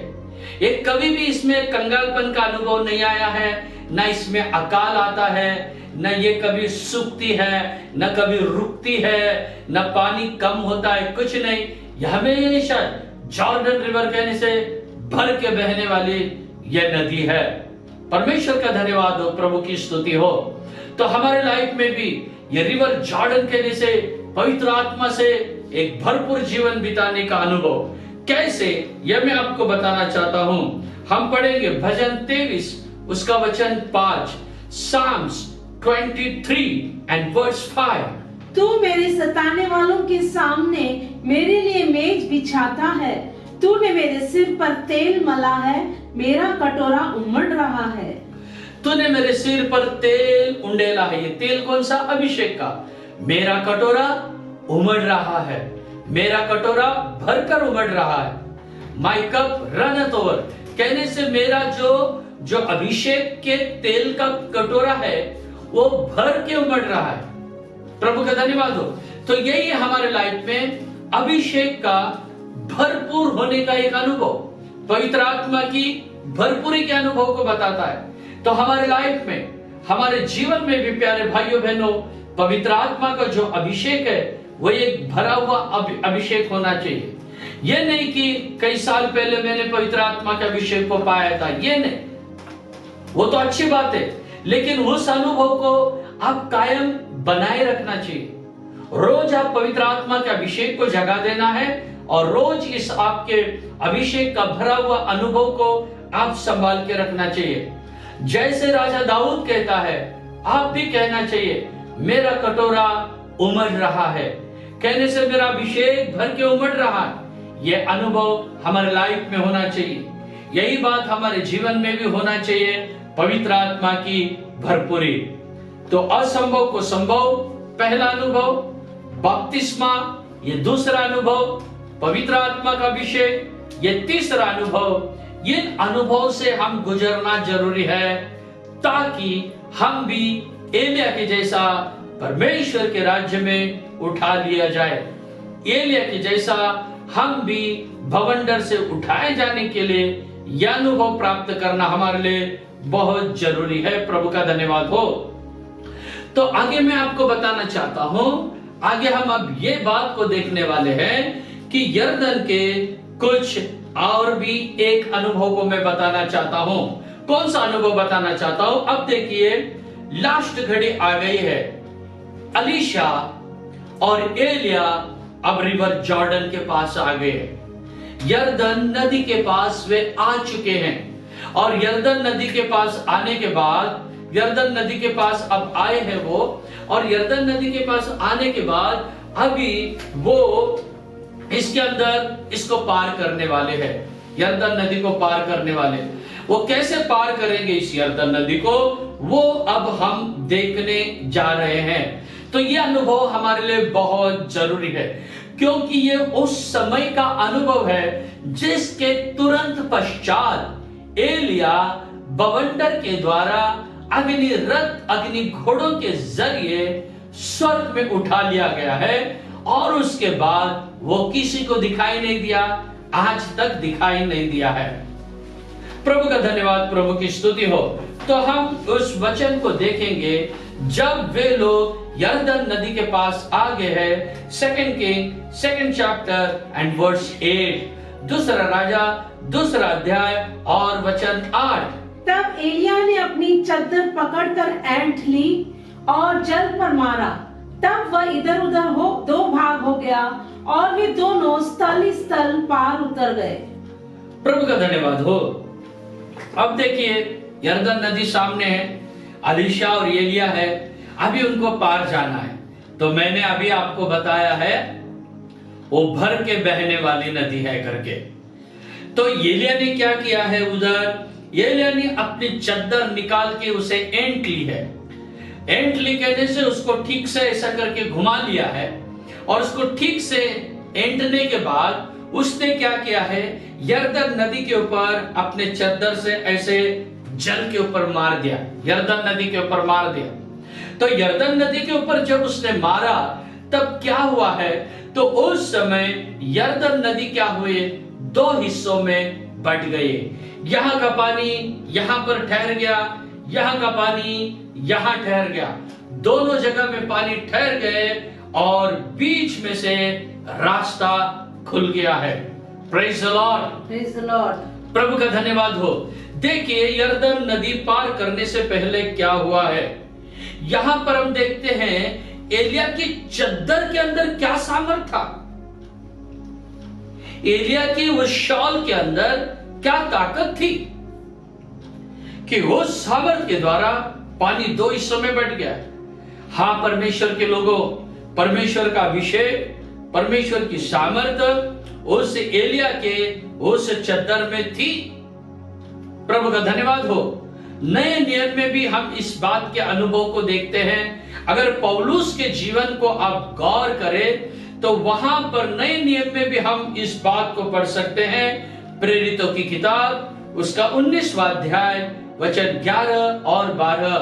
ये कभी भी इसमें कंगालपन का अनुभव नहीं आया है, न इसमें अकाल आता है, न ये कभी सूखती है, न कभी रुकती है, न पानी कम होता है, कुछ नहीं। यह हमेशा जॉर्डन रिवर कहने से भर के बहने वाली यह नदी है। परमेश्वर का धन्यवाद हो, प्रभु की स्तुति हो। तो हमारे लाइफ में भी ये रिवर जॉर्डन कहने से पवित्र आत्मा से एक भरपूर जीवन बिताने का अनुभव कैसे, यह मैं आपको बताना चाहता हूं। हम पढ़ेंगे भजन 23 उसका वचन 5, Psalms 23 and verse 5। तू मेरे सताने वालों के सामने मेरे लिए मेज बिछाता है, तूने मेरे सिर पर तेल मला है, मेरा कटोरा उमड़ रहा है। तूने मेरे सिर पर तेल उंडेला है। ये तेल कौन सा? अभिषेक का। मेरा कटोरा उमड़ रहा है, मेरा कटोरा भरकर उमड़ रहा है। माई कप रनथ ओवर कहने से मेरा जो अभिषेक के तेल का कटोरा है वो भर के उमड़ रहा है। प्रभु का धन्यवाद हो। तो यही है हमारे लाइफ में अभिषेक का भरपूर होने का एक अनुभव, पवित्र आत्मा की भरपूरी के अनुभव को बताता है। तो हमारे लाइफ में, हमारे जीवन में भी प्यारे भाइयों बहनों, पवित्र आत्मा का जो अभिषेक है वो एक भरा हुआ अभिषेक होना चाहिए। ये नहीं कि कई साल पहले मैंने पवित्र आत्मा के अभिषेक को पाया था, ये नहीं, वो तो अच्छी बात है, लेकिन उस अनुभव को आप कायम बनाए रखना चाहिए। रोज आप पवित्र आत्मा के अभिषेक को जगा देना है, और रोज इस आपके अभिषेक का भरा हुआ अनुभव को आप संभाल के रखना चाहिए। जैसे राजा दाऊद कहता है, आप भी कहना चाहिए, मेरा कटोरा उमड़ रहा है, कहने से मेरा अभिषेक भर के उमड़ रहा है। यह अनुभव हमारे लाइफ में होना चाहिए। यही बात हमारे जीवन में भी होना चाहिए, पवित्र आत्मा की भरपूरी। तो असंभव को संभव पहला अनुभव, बपतिस्मा ये दूसरा अनुभव, पवित्र आत्मा का अभिषेक ये तीसरा अनुभव। इन अनुभव से हम गुजरना जरूरी है, ताकि हम भी एलिया के जैसा परमेश्वर के राज्य में उठा लिया जाए। एलिया के जैसा हम भी भवंडर से उठाए जाने के लिए यह अनुभव प्राप्त करना हमारे लिए बहुत जरूरी है। प्रभु का धन्यवाद हो। तो आगे मैं आपको बताना चाहता हूं, आगे हम अब ये बात को देखने वाले हैं कि यरदन के कुछ और भी एक अनुभव को मैं बताना चाहता हूं। कौन सा अनुभव बताना चाहता हूं? अब देखिए, लास्ट घड़ी आ गई है। अलीशा और एलिया अब रिवर जॉर्डन के पास आ गए। यरदन नदी के पास वे आ चुके हैं और यरदन नदी के पास आने के बाद, यरदन नदी के पास अब आए हैं वो, और यरदन नदी के पास आने के बाद अभी वो इसके अंदर इसको पार करने वाले हैं। यरदन नदी को पार करने वाले। वो कैसे पार करेंगे इस यरदन नदी को, वो अब हम देखने जा रहे हैं। तो ये अनुभव हमारे लिए बहुत जरूरी है, क्योंकि ये उस समय का अनुभव है जिसके तुरंत पश्चात एलिया बवंडर के द्वारा अग्नि रथ, अग्नि घोड़ों के जरिए स्वर्ग में उठा लिया गया है, और उसके बाद वो किसी को दिखाई नहीं दिया, आज तक दिखाई नहीं दिया है। प्रभु का धन्यवाद, प्रभु की स्तुति हो। तो हम उस वचन को देखेंगे जब वे लोग यरदन नदी के पास आ गए हैं। 2 king 2nd chapter and verse 8, दूसरा राजा 2रा अध्याय और वचन 8। तब एलिया ने अपनी चद्दर पकड़कर ऐंठ ली और जल पर मारा। तब वह इधर उधर हो 2 भाग हो गया और वे दोनों स्थल ही स्थल पार उतर गए। प्रभु का धन्यवाद हो। अब देखिए, यरदन नदी सामने है, अलीशा और एलिया है, अभी उनको पार जाना है। तो मैंने अभी आपको बताया है वो भर के बहने वाली नदी है करके। तो एलिया ने क्या किया है उधर? एलिया ने अपनी चद्दर निकाल के उसे एंट ली है। एंट ली कहने से उसको ठीक से ऐसा करके घुमा लिया है, और उसको ठीक से एंटने के बाद उसने क्या किया है, यरदन नदी के ऊपर अपने चद्दर से ऐसे जल के ऊपर मार दिया, यरदन नदी के ऊपर मार दिया। तो यरदन नदी के ऊपर जब उसने मारा तब क्या हुआ है, तो उस समय यरदन नदी क्या हुए, 2 हिस्सों में बट गए। यहाँ का पानी यहाँ पर ठहर गया, यहाँ का पानी यहाँ ठहर गया, दोनों जगह में पानी ठहर गए और बीच में से रास्ता खुल गया है। Praise the lord, praise the lord. प्रभु का धन्यवाद हो। देखिए, यरदन नदी पार करने से पहले क्या हुआ है, यहां पर हम देखते हैं एलिया की चद्दर के अंदर क्या सामर्थ था, एलिया की उस शॉल के अंदर क्या ताकत थी कि वो सामर्थ के द्वारा पानी 2 हिस्सों में बट गया। हाँ, परमेश्वर के लोगों, परमेश्वर का अभिषेक, परमेश्वर की सामर्थ उस एलिया के उस चद्दर में थी। प्रभु का धन्यवाद हो। नए नियम में भी हम इस बात के अनुभव को देखते हैं। अगर पौलुस के जीवन को आप गौर करें तो वहां पर नए नियम में भी हम इस बात को पढ़ सकते हैं। प्रेरितों की किताब उसका 19वां अध्याय वचन 11 और 12,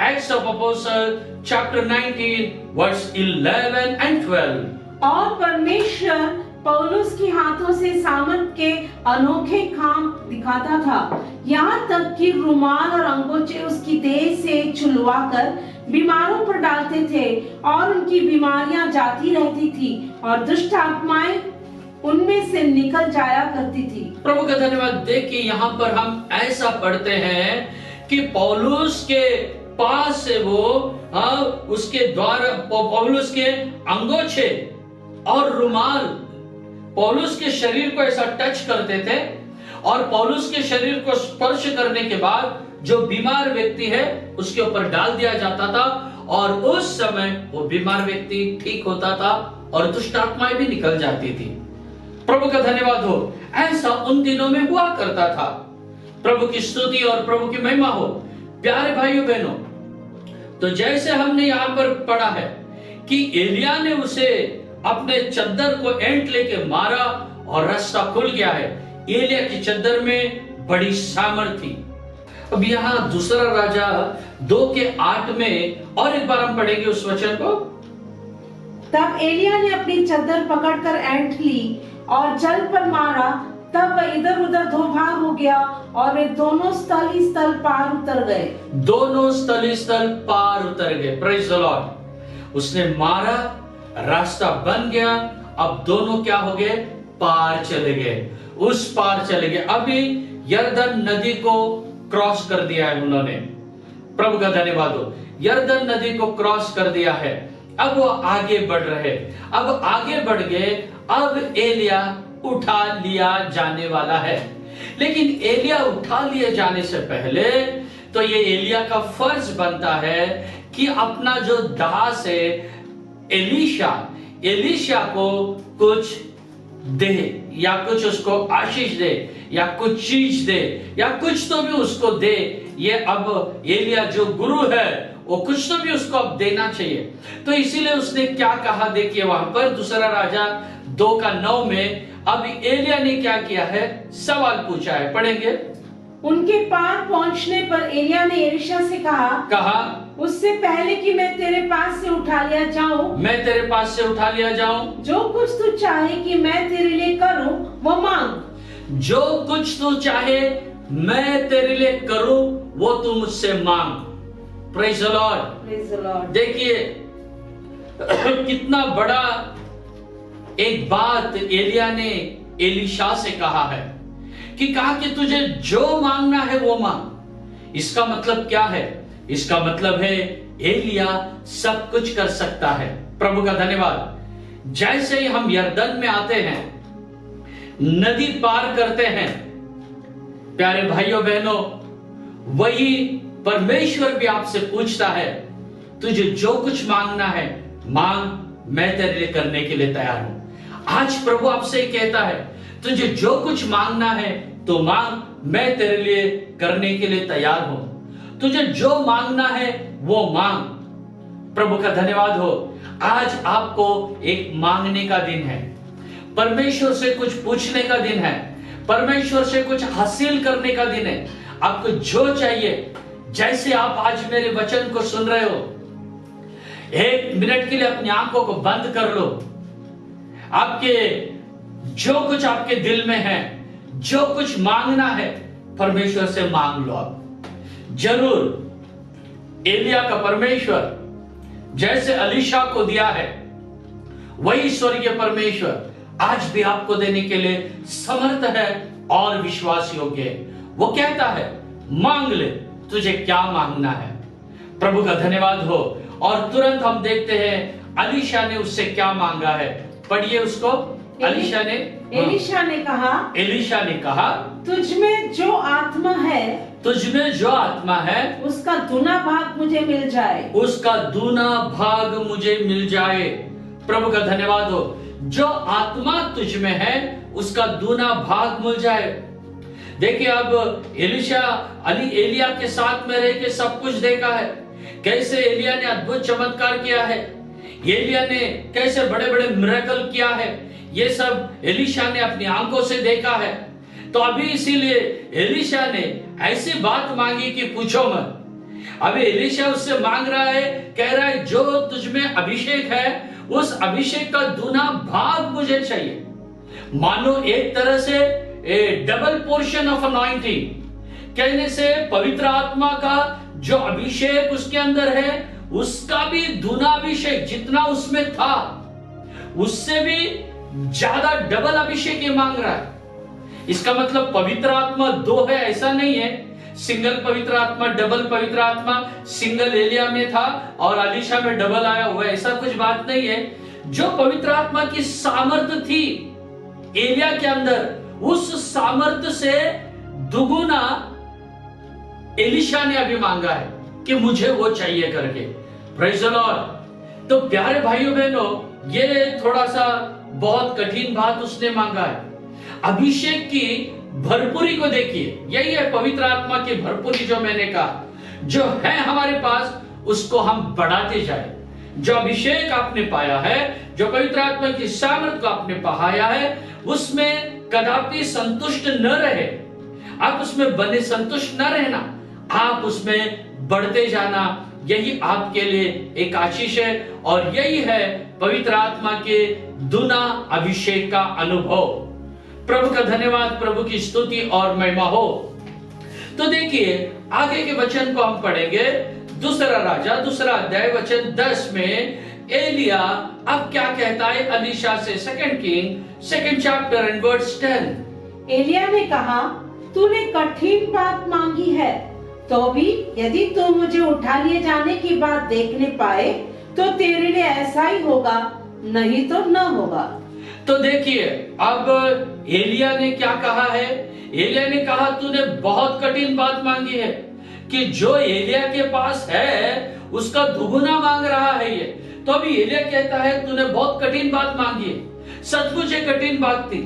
Acts of Apostles chapter 19 verse 11 and 12। और परमेश्वर पौलुस के हाथों से सामर्थ के अनोखे काम दिखाता था, यहाँ तक कि रुमाल और अंगोछे उसकी देह से छुलवाकर बीमारों पर डालते थे और उनकी बीमारियां जाती रहती थी और दुष्ट आत्माएं उनमें से निकल जाया करती थी। प्रभु का धन्यवाद। देखिए, यहाँ पर हम ऐसा पढ़ते हैं कि पौलुस के पास से वो उसके द्वारा पौलुस के अंगोछे और रुमाल पौलुस के शरीर को ऐसा टच करते थे, और पौलुस के शरीर को स्पर्श करने के बाद जो बीमार व्यक्ति है उसके ऊपर डाल दिया जाता था, और उस समय वो बीमार व्यक्ति ठीक होता था और दुष्ट आत्माएं भी निकल जाती थी। प्रभु का धन्यवाद हो। ऐसा उन दिनों में हुआ करता था। प्रभु की स्तुति और प्रभु की महिमा हो। प्यारे भाइयों बहनों, तो जैसे हमने यहाँ पर पढ़ा है कि एलिया ने उसे अपने चद्दर को एंट लेके मारा और रास्ता खुल गया है। एलिया की चद्दर में बड़ी सामर्थ थी। अब यहाँ दूसरा राजा 2:8 में और एक बार हम पढ़ेंगे उस वचन को। तब एलिया ने अपनी चद्दर पकड़कर ऐंठ ली और जल पर मारा। तब वह इधर उधर 2 भाग हो गया और वे दोनों स्थल ही स्थल पार उतर गए। दोनों स्थल ही स्थल पार उतर गए। Praise the Lord. उसने मारा, रास्ता बन गया, अब दोनों क्या हो गए, पार चले गए, उस पार चले गए। अभी यरदन नदी को क्रॉस कर दिया है उन्होंने। प्रभु का धन्यवाद हो। यरदन नदी को क्रॉस कर दिया है। अब वो आगे बढ़ रहे, अब आगे बढ़ गए। अब एलिया उठा लिया जाने वाला है। लेकिन एलिया उठा लिए जाने से पहले तो ये एलिया का फर्ज बनता है कि अपना जो दास है एलीशा को कुछ दे, या कुछ उसको आशीष दे, या कुछ चीज दे, या कुछ तो भी उसको दे। ये अब एलिया जो गुरु है वो कुछ तो भी उसको अब देना चाहिए। तो इसीलिए उसने क्या कहा, देखिए वहां पर दूसरा राजा 2:9 में अब एलिया ने क्या किया है, सवाल पूछा है, पढ़ेंगे। उनके पार पहुंचने पर एलिया ने एलीशा से कहा उससे पहले कि मैं तेरे पास से उठा लिया जाऊं, जो कुछ तू चाहे कि मैं तेरे लिए करूं वो मांग। जो कुछ तू चाहे मैं तेरे लिए करूं वो तू मुझसे मांग। Praise the Lord. देखिए कितना बड़ा एक बात एलिया ने एलीशा से कहा है कि कहा कि तुझे जो मांगना है वो मांग। इसका मतलब क्या है? इसका मतलब है एलिया सब कुछ कर सकता है। प्रभु का धन्यवाद। जैसे ही हम यरदन में आते हैं, नदी पार करते हैं, प्यारे भाइयों बहनों, वही परमेश्वर भी आपसे पूछता है तुझे जो कुछ मांगना है मांग, मैं तेरे लिए करने के लिए तैयार हूं। आज प्रभु आपसे कहता है तुझे जो कुछ मांगना है तो मांग, मैं तेरे लिए करने के लिए तैयार हूं। तुझे जो मांगना है वो मांग। प्रभु का धन्यवाद हो। आज आपको एक मांगने का दिन है, परमेश्वर से कुछ पूछने का दिन है, परमेश्वर से कुछ हासिल करने का दिन है। आपको जो चाहिए, जैसे आप आज मेरे वचन को सुन रहे हो, 1 मिनट के लिए अपनी आंखों को बंद कर लो। आपके जो कुछ आपके दिल में है, जो कुछ मांगना है, परमेश्वर से मांग लो। आप जरूर एलिया का परमेश्वर जैसे एलीशा को दिया है, वही स्वर्गीय परमेश्वर आज भी आपको देने के लिए समर्थ है और विश्वास योग्य है। वो कहता है मांग ले, तुझे क्या मांगना है। प्रभु का धन्यवाद हो। और तुरंत हम देखते हैं एलीशा ने उससे क्या मांगा है। पढ़िए उसको। एलीशा ने कहा तुझ में जो आत्मा है उसका दूना भाग मुझे मिल जाए। प्रभु का धन्यवाद हो। जो आत्मा तुझ में है उसका दूना भाग मिल जाए। देखिए अब एलिया के साथ में रह के सब कुछ देखा है, कैसे एलिया ने अद्भुत चमत्कार किया है, एलिया ने कैसे बड़े बड़े मिरेकल किया है, ये सब एलीशा ने अपनी आंखों से देखा है। तो अभी इसीलिए एलीशा ने ऐसी बात मांगी कि पूछो मत। अभी एलीशा उससे मांग रहा है, कह रहा है जो तुझ में अभिषेक है उस अभिषेक का दूना भाग मुझे चाहिए। मानो एक तरह से डबल पोर्शन ऑफ अनॉइंटिंग, कहने से पवित्र आत्मा का जो अभिषेक उसके अंदर है उसका भी दूना अभिषेक जितना उसमें था उससे भी ज्यादा डबल अभिषेक ये मांग रहा है। इसका मतलब पवित्र आत्मा 2 है ऐसा नहीं है। सिंगल पवित्र आत्मा, डबल पवित्र आत्मा, सिंगल एलिया में था और एलीशा में डबल आया हुआ, ऐसा कुछ बात नहीं है। जो पवित्र आत्मा की सामर्थ्य थी एलिया के अंदर, उस सामर्थ्य से दुगुना एलीशा ने अभी मांगा है कि मुझे वो चाहिए करके। Praise the Lord. तो प्यारे भाइयों बहनों, ये थोड़ा सा बहुत कठिन बात उसने मांगा है। अभिषेक की भरपूरी को देखिए, यही है पवित्र आत्मा की भरपूरी जो मैंने कहा, जो है हमारे पास उसको हम बढ़ाते जाए। जो अभिषेक आपने पाया है, जो पवित्र आत्मा की सामर्थ को आपने पाया है, उसमें कदापि संतुष्ट न रहे। आप उसमें बने संतुष्ट न रहना, आप उसमें बढ़ते जाना। यही आपके लिए एक आशीष है और यही है पवित्र आत्मा के दूना अभिषेक का अनुभव। प्रभु का धन्यवाद, प्रभु की स्तुति और महिमा हो। तो देखिए आगे के वचन को हम पढ़ेंगे। दूसरा राजा 2 अध्याय वचन 10 में एलिया अब क्या कहता है एलीशा से। 2 किंग 2 चैप्टर एंड वर्स 10। एलिया ने कहा तूने कठिन बात मांगी है, तो भी यदि तू मुझे उठा लिए जाने की बात देखने पाए तो तेरे लिए ऐसा ही होगा, नहीं तो न होगा। तो देखिए अब एलिया ने क्या कहा है। एलिया ने कहा तूने बहुत कठिन बात मांगी है कि जो एलिया के पास है उसका दुगुना मांग रहा है ये। तो अभी एलिया कहता है तूने बहुत कठिन बात मांगी है। सचमुच एक कठिन बात थी।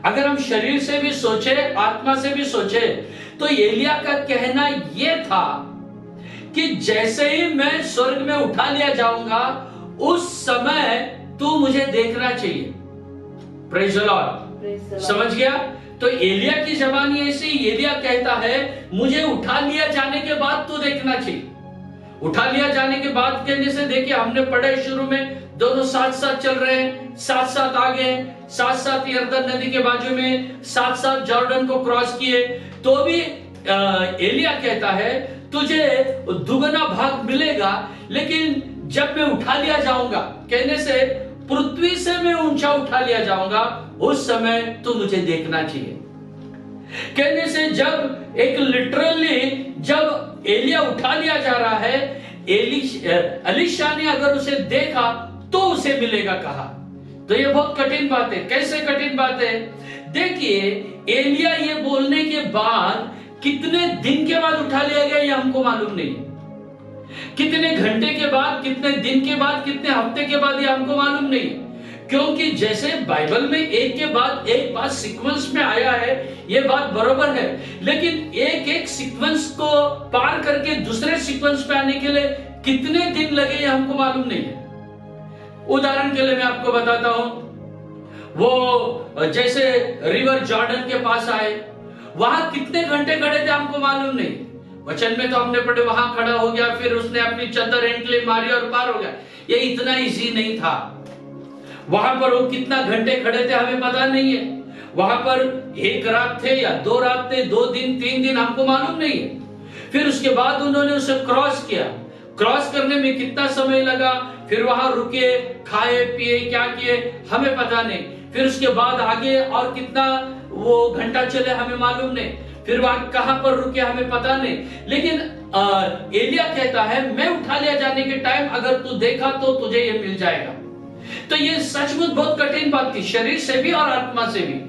अगर हम शरीर से भी सोचे, आत्मा से भी सोचे, तो एलिया का कहना यह था कि जैसे ही मैं स्वर्ग में उठा लिया जाऊंगा उस समय तू मुझे देखना चाहिए। Praise the Lord. समझ गया? तो एलिया की जबानी ऐसी, एलिया कहता है मुझे उठा लिया जाने के बाद तू देखना चाहिए। उठा लिया जाने के बाद कहने से देखिए हमने पढ़े शुरू में दोनों साथ साथ चल रहे हैं, साथ साथ आगे, साथ साथ यरदन नदी के बाजू में, साथ साथ जॉर्डन को क्रॉस किए। तो भी एलिया कहता है तुझे दुगना भाग मिलेगा, लेकिन जब मैं उठा लिया जाऊंगा, कहने से पृथ्वी से मैं ऊंचा उठा लिया जाऊंगा, उस समय तो मुझे देखना चाहिए। कहने से जब एक लिटरली जब एलिया उठा लिया जा रहा है, एलीशा ने अगर उसे देखा तो उसे मिलेगा कहा। तो ये बहुत कठिन बात है। कैसे कठिन बात है? देखिए एलिया ये बोलने के बाद कितने दिन के बाद उठा लिया गया ये हमको मालूम नहीं। कितने घंटे के बाद, कितने दिन के बाद, कितने हफ्ते के बाद ये हमको मालूम नहीं। क्योंकि जैसे बाइबल में एक के बाद एक बात सीक्वेंस में आया है, ये बात बरोबर है, लेकिन एक एक सीक्वेंस को पार करके दूसरे सीक्वेंस पे आने के लिए कितने दिन लगे ये हमको मालूम नहीं है। उदाहरण के लिए मैं आपको बताता हूं, वो जैसे रिवर जॉर्डन के पास आए, वहां कितने घंटे खड़े थे हमको मालूम नहीं। वचन में तो हमने पढ़े वहां खड़ा हो गया, फिर उसने अपनी चद्दर एंटले मारी और पार हो गया। ये इतना इजी नहीं था। वहां पर वो कितना घंटे खड़े थे हमें पता नहीं है। वहां पर एक रात थे या 2 रात थे, 2 दिन, 3 दिन, हमको मालूम नहीं है। फिर उसके बाद उन्होंने उसे क्रॉस किया। क्रॉस करने में कितना समय लगा, फिर वहां रुके, खाए पिए, क्या किए हमें पता नहीं। फिर उसके बाद आगे और कितना वो घंटा चले हमें मालूम नहीं। फिर वहां कहां पर रुके हमें पता नहीं। लेकिन एलिया कहता है मैं उठा लिया जाने के टाइम अगर तू देखा तो तुझे ये मिल जाएगा। तो ये सचमुच बहुत कठिन बात थी, शरीर से भी और आत्मा से भी।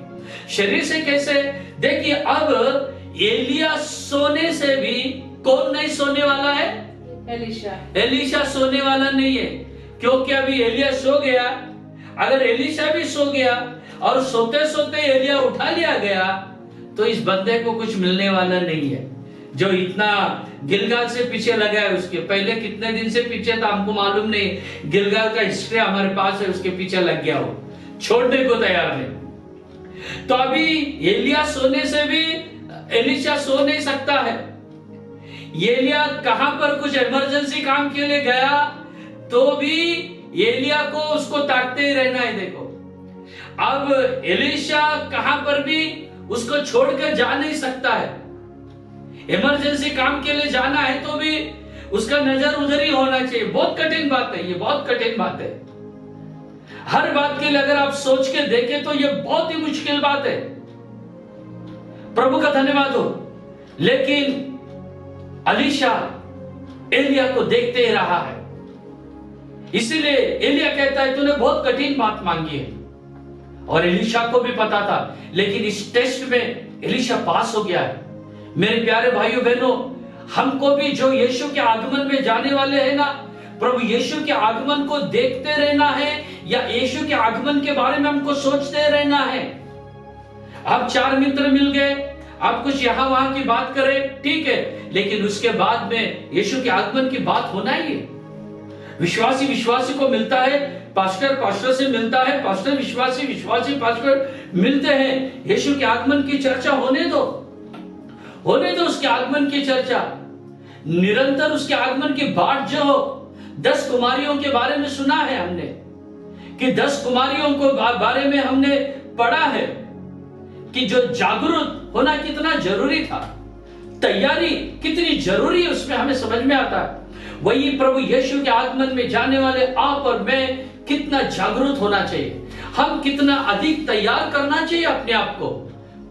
शरीर से कैसे? देखिए अब एलिया सोने से भी, कौन नहीं सोने वाला है? एलीशा सोने वाला नहीं है, क्योंकि अभी एलिया सो गया। अगर एलीशा भी सो गया और सोते सोते एलिया उठा लिया गया तो इस बंदे को कुछ मिलने वाला नहीं है। जो इतना गिलगाल से पीछे लगा है, उसके पहले कितने दिन से पीछे था हमको मालूम नहीं। गिलगाल का हिस्ट्री हमारे पास है, उसके पीछे लग गया हो, छोड़ने को तैयार नहीं। तो अभी एलिया सोने से भी एलीशा सो नहीं सकता है। एलिया कहां पर कुछ इमरजेंसी काम के लिए गया तो भी एलिया को उसको ताकते ही रहना है। देखो अब एलीशा कहां पर भी उसको छोड़कर जा नहीं सकता है। इमरजेंसी काम के लिए जाना है तो भी उसका नजर उधर ही होना चाहिए। बहुत कठिन बात है ये, बहुत कठिन बात है। हर बात के लिए अगर आप सोच के देखें तो ये बहुत ही मुश्किल बात है। प्रभु का धन्यवाद हो। लेकिन एलीशा एलिया को देखते ही रहा है। इसीलिए एलिया कहता है तूने बहुत कठिन बात मांगी है। और एलीशा को भी पता था, लेकिन इस टेस्ट में एलीशा पास हो गया है। मेरे प्यारे भाइयों बहनों, हमको भी जो यीशु के आगमन में जाने वाले हैं ना, प्रभु यीशु के आगमन को देखते रहना है या यीशु के आगमन के बारे में हमको सोचते रहना है। आप 4 मित्र मिल गए, आप कुछ यहां वहां की बात करें, ठीक है, लेकिन उसके बाद में यीशु के आगमन की बात होना ही है। विश्वासी विश्वासी को मिलता है, पास्टर पास्टर से मिलता है, पास्टर विश्वासी विश्वासी पास्टर मिलते हैं। यीशु के आगमन की चर्चा होने दो, होने दो उसके आगमन की चर्चा। निरंतर उसके आगमन की बात जो हो, 10 कुमारियों के बारे में सुना है हमने कि 10 कुमारियों को बारे में हमने पढ़ा है कि जो जागरूक होना कितना जरूरी था, तैयारी कितनी जरूरी है, उसमें हमें समझ में आता है। वही प्रभु यीशु के आगमन में जाने वाले आप और मैं कितना जागरूक होना चाहिए, हम कितना अधिक तैयार करना चाहिए अपने आप को।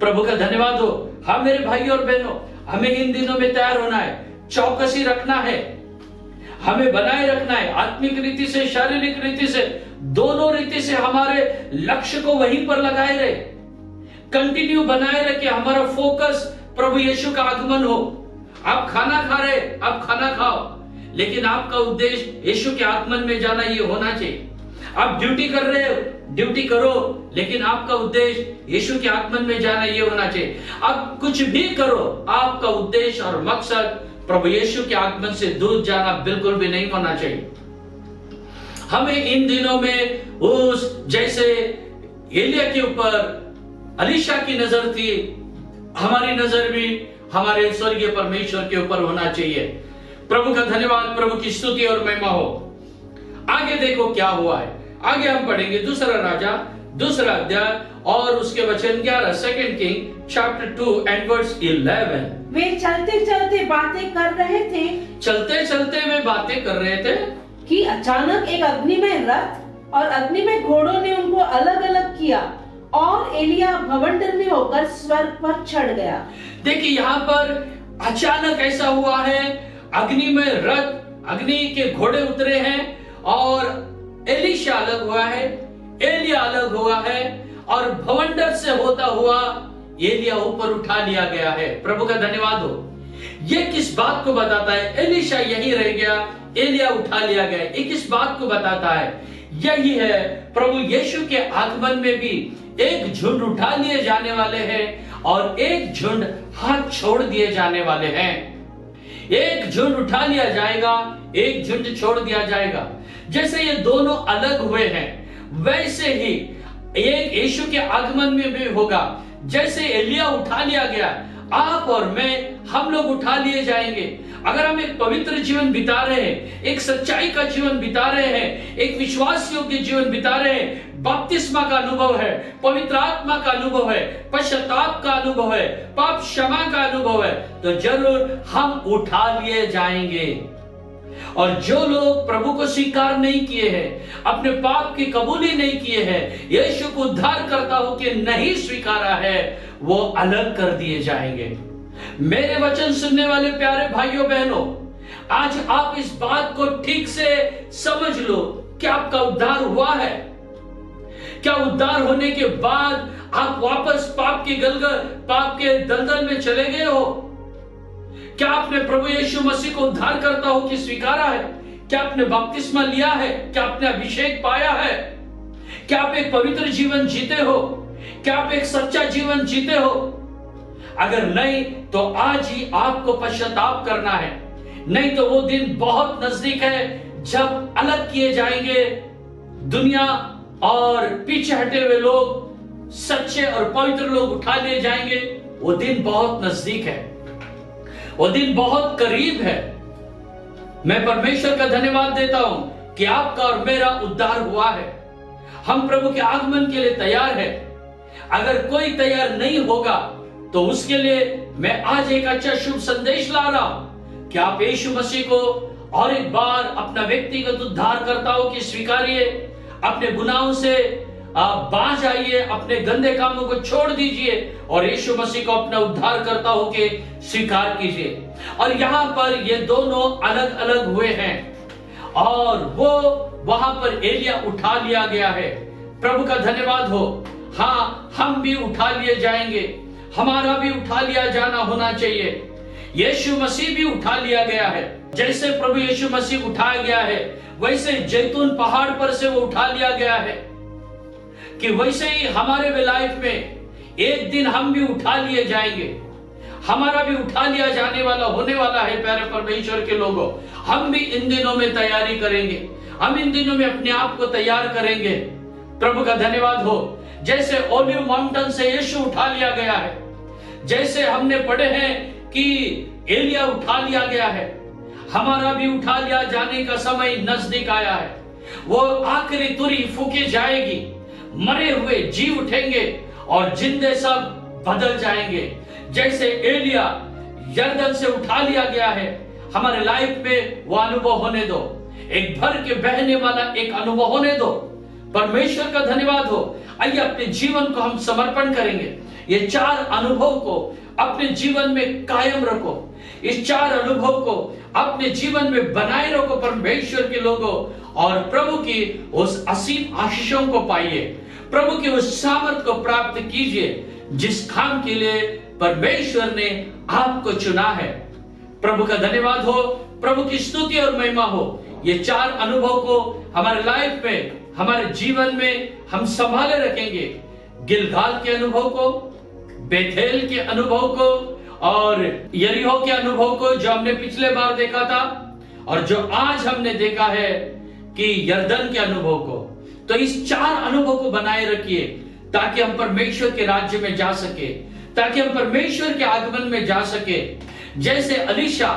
प्रभु का धन्यवाद हो। हाँ मेरे भाई और बहनों, हमें इन दिनों में तैयार होना है, चौकसी रखना है, हमें बनाए रखना है, आत्मिक रीति से, शारीरिक रीति से, दोनों रीति से हमारे लक्ष्य को वहीं पर लगाए रहे, कंटिन्यू बनाए रखे, हमारा फोकस प्रभु यीशु का आगमन हो। आप खाना खा रहे, आप खाना खाओ, लेकिन आपका उद्देश्य यीशु के आगमन में जाना ये होना चाहिए। आप ड्यूटी कर रहे हो, ड्यूटी करो, लेकिन आपका उद्देश्य यीशु के आगमन में जाना ये होना चाहिए। आप कुछ भी करो, आपका उद्देश्य और मकसद प्रभु यीशु के आगमन से दूर जाना बिल्कुल भी नहीं होना चाहिए। हमें इन दिनों में उस जैसे एलिया के ऊपर अलीशा की नजर थी, हमारी नजर भी हमारे स्वर्गीय परमेश्वर के ऊपर होना चाहिए। प्रभु का धन्यवाद, प्रभु की स्तुति और महिमा हो। आगे देखो क्या हुआ है, आगे हम पढ़ेंगे दूसरा राजा, दूसरा अध्याय और उसके वचन 11, 2 किंग चैप्टर 2 एंड वर्स 11। वे चलते चलते बातें कर रहे थे, चलते चलते वे बातें कर रहे थे कि अचानक एक अग्निमय रथ और अग्निमय घोड़ों ने उनको अलग अलग किया और एलिया भवंडर में होकर स्वर्ग पर चढ़ गया। देखिए यहाँ पर अचानक ऐसा हुआ है, अग्निमय रथ, अग्नि के घोड़े उतरे हैं और एलीशा अलग हुआ है, एलिया अलग हुआ है और भवंडर से होता हुआ एलिया ऊपर उठा लिया गया है। प्रभु का धन्यवाद हो। ये किस बात को बताता है? एलीशा यही रह गया, एलिया उठा लिया गया। ये किस बात को बताता है? यही है प्रभु यीशु के आगमन में भी एक झुंड उठा लिए जाने वाले हैं और एक झुंड हाथ छोड़ दिए जाने वाले हैं। एक झुंड उठा लिया जाएगा, एक झुंड छोड़ दिया जाएगा। जैसे ये दोनों अलग हुए हैं, वैसे ही एक यीशु के आगमन में भी होगा। जैसे एलिया उठा लिया गया, आप और मैं, हम लोग उठा लिए जाएंगे। अगर हम एक पवित्र जीवन बिता रहे हैं, एक सच्चाई का जीवन बिता रहे हैं, एक विश्वास योग्य जीवन बिता रहे हैं, बपतिस्मा का अनुभव है, पवित्र आत्मा का अनुभव है, पश्चाताप का अनुभव है, पाप क्षमा का अनुभव है, तो जरूर हम उठा लिए जाएंगे। और जो लोग प्रभु को स्वीकार नहीं किए हैं, अपने पाप की कबूली नहीं किए हैं, यीशु को उद्धार करता होकर नहीं स्वीकारा है, वो अलग कर दिए जाएंगे। मेरे वचन सुनने वाले प्यारे भाइयों बहनों, आज आप इस बात को ठीक से समझ लो कि आपका उद्धार हुआ है। क्या उद्धार होने के बाद आप वापस पाप के दलदल में चले गए हो? क्या आपने प्रभु यीशु मसीह को उद्धार करता हो कि स्वीकारा है? क्या आपने बपतिस्मा लिया है? क्या आपने अभिषेक पाया है? क्या आप एक पवित्र जीवन जीते हो? क्या आप एक सच्चा जीवन जीते हो? अगर नहीं तो आज ही आपको पश्चाताप करना है, नहीं तो वो दिन बहुत नजदीक है जब अलग किए जाएंगे दुनिया और पीछे हटे हुए लोग, सच्चे और पवित्र लोग उठा लिए जाएंगे। वो दिन बहुत नजदीक है, वो दिन बहुत करीब है। मैं परमेश्वर का धन्यवाद देता हूं कि आपका और मेरा उद्धार हुआ है। हम प्रभु के आगमन के लिए तैयार है। अगर कोई तैयार नहीं होगा तो उसके लिए मैं आज एक अच्छा शुभ संदेश ला रहा हूं कि आप यीशु मसीह को और एक बार अपना व्यक्तिगत उद्धार करता हो कि स्वीकारिए, अपने गुनाहों से बाज आइए, अपने गंदे कामों को छोड़ दीजिए और यीशु मसीह को अपना उद्धार करता हो के स्वीकार कीजिए। और यहाँ पर ये दोनों अलग अलग हुए हैं और वो वहां पर एलिया उठा लिया गया है। प्रभु का धन्यवाद हो। हाँ, हम भी उठा लिए जाएंगे, हमारा भी उठा लिया जाना होना चाहिए। यीशु मसीह भी उठा लिया गया है। जैसे प्रभु यीशु मसीह उठाया गया है, वैसे जैतून पहाड़ पर से वो उठा लिया गया है कि वैसे ही हमारे लाइफ में एक दिन हम भी उठा लिए जाएंगे। हमारा भी उठा लिया जाने वाला होने वाला है। प्यारे परमेश्वर के लोगों, हम भी इन दिनों में तैयारी करेंगे, हम इन दिनों में अपने आप को तैयार करेंगे। प्रभु का धन्यवाद हो। जैसे ओलिव माउंटेन से यीशु उठा लिया गया है, जैसे हमने पढ़े हैं कि एलिया उठा लिया गया है, हमारा भी उठा लिया जाने का समय नजदीक आया है। वो आखिरी तुरी फूकी जाएगी, मरे हुए जी उठेंगे और जिंदे सब बदल जाएंगे। जैसे एलिया यरदन से उठा लिया गया है, हमारे लाइफ में वो अनुभव होने दो, एक भर के बहने वाला एक अनुभव होने दो। परमेश्वर का धन्यवाद हो। आइए अपने जीवन को हम समर्पण करेंगे, ये 4 अनुभव को अपने जीवन में कायम रखो। इस 4 अनुभव को अपने जीवन में बनाए रखो परमेश्वर के लोगों, और प्रभु की उस असीम आशीषों को पाइए, प्रभु की उस सामर्थ को प्राप्त कीजिए जिस काम के लिए परमेश्वर ने आपको चुना है। प्रभु का धन्यवाद हो, प्रभु की स्तुति और महिमा हो। ये 4 अनुभव को हमारे लाइफ में, हमारे जीवन में हम संभाले रखेंगे। गिलगाल के अनुभव को, बेथेल के अनुभव को और यरीहो के अनुभव को जो हमने पिछले बार देखा था, और जो आज हमने देखा है कि यरदन के अनुभव को। तो इस 4 अनुभव को बनाए रखिए ताकि हम परमेश्वर के राज्य में जा सके, ताकि हम परमेश्वर के आगमन में जा सके। जैसे अलीशा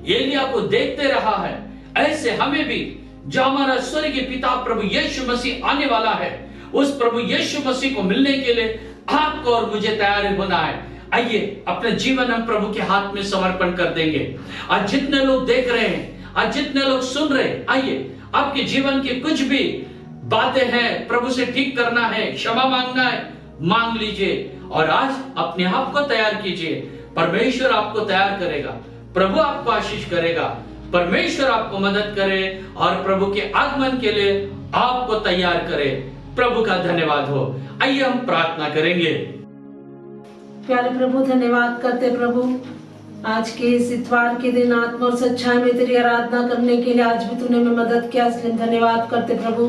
एलिया को देखते रहा है, ऐसे हमें भी, जो हमारा स्वर्गीय पिता प्रभु यीशु मसीह आने वाला है, उस प्रभु यीशु मसीह को मिलने के लिए आपको और मुझे तैयार होना है। आइए अपने जीवन हम प्रभु के हाथ में समर्पण कर देंगे। आज जितने लोग देख रहे हैं, आज जितने लोग सुन रहे हैं, आइए आपके जीवन की कुछ भी बातें हैं प्रभु से ठीक करना है, क्षमा मांगना है, मांग लीजिए और आज अपने आप को तैयार कीजिए। परमेश्वर आपको तैयार करेगा, प्रभु आपको आशीष करेगा, परमेश्वर आपको मदद करे और प्रभु के आगमन के लिए आपको तैयार करे। प्रभु का धन्यवाद हो। आइए हम प्रार्थना करेंगे। प्यारे प्रभु, धन्यवाद करते प्रभु आज के इस इतवार के दिन आत्मा और सच्चाई में तेरी आराधना करने के लिए आज भी तूने हमें मदद किया, इसलिए धन्यवाद करते प्रभु।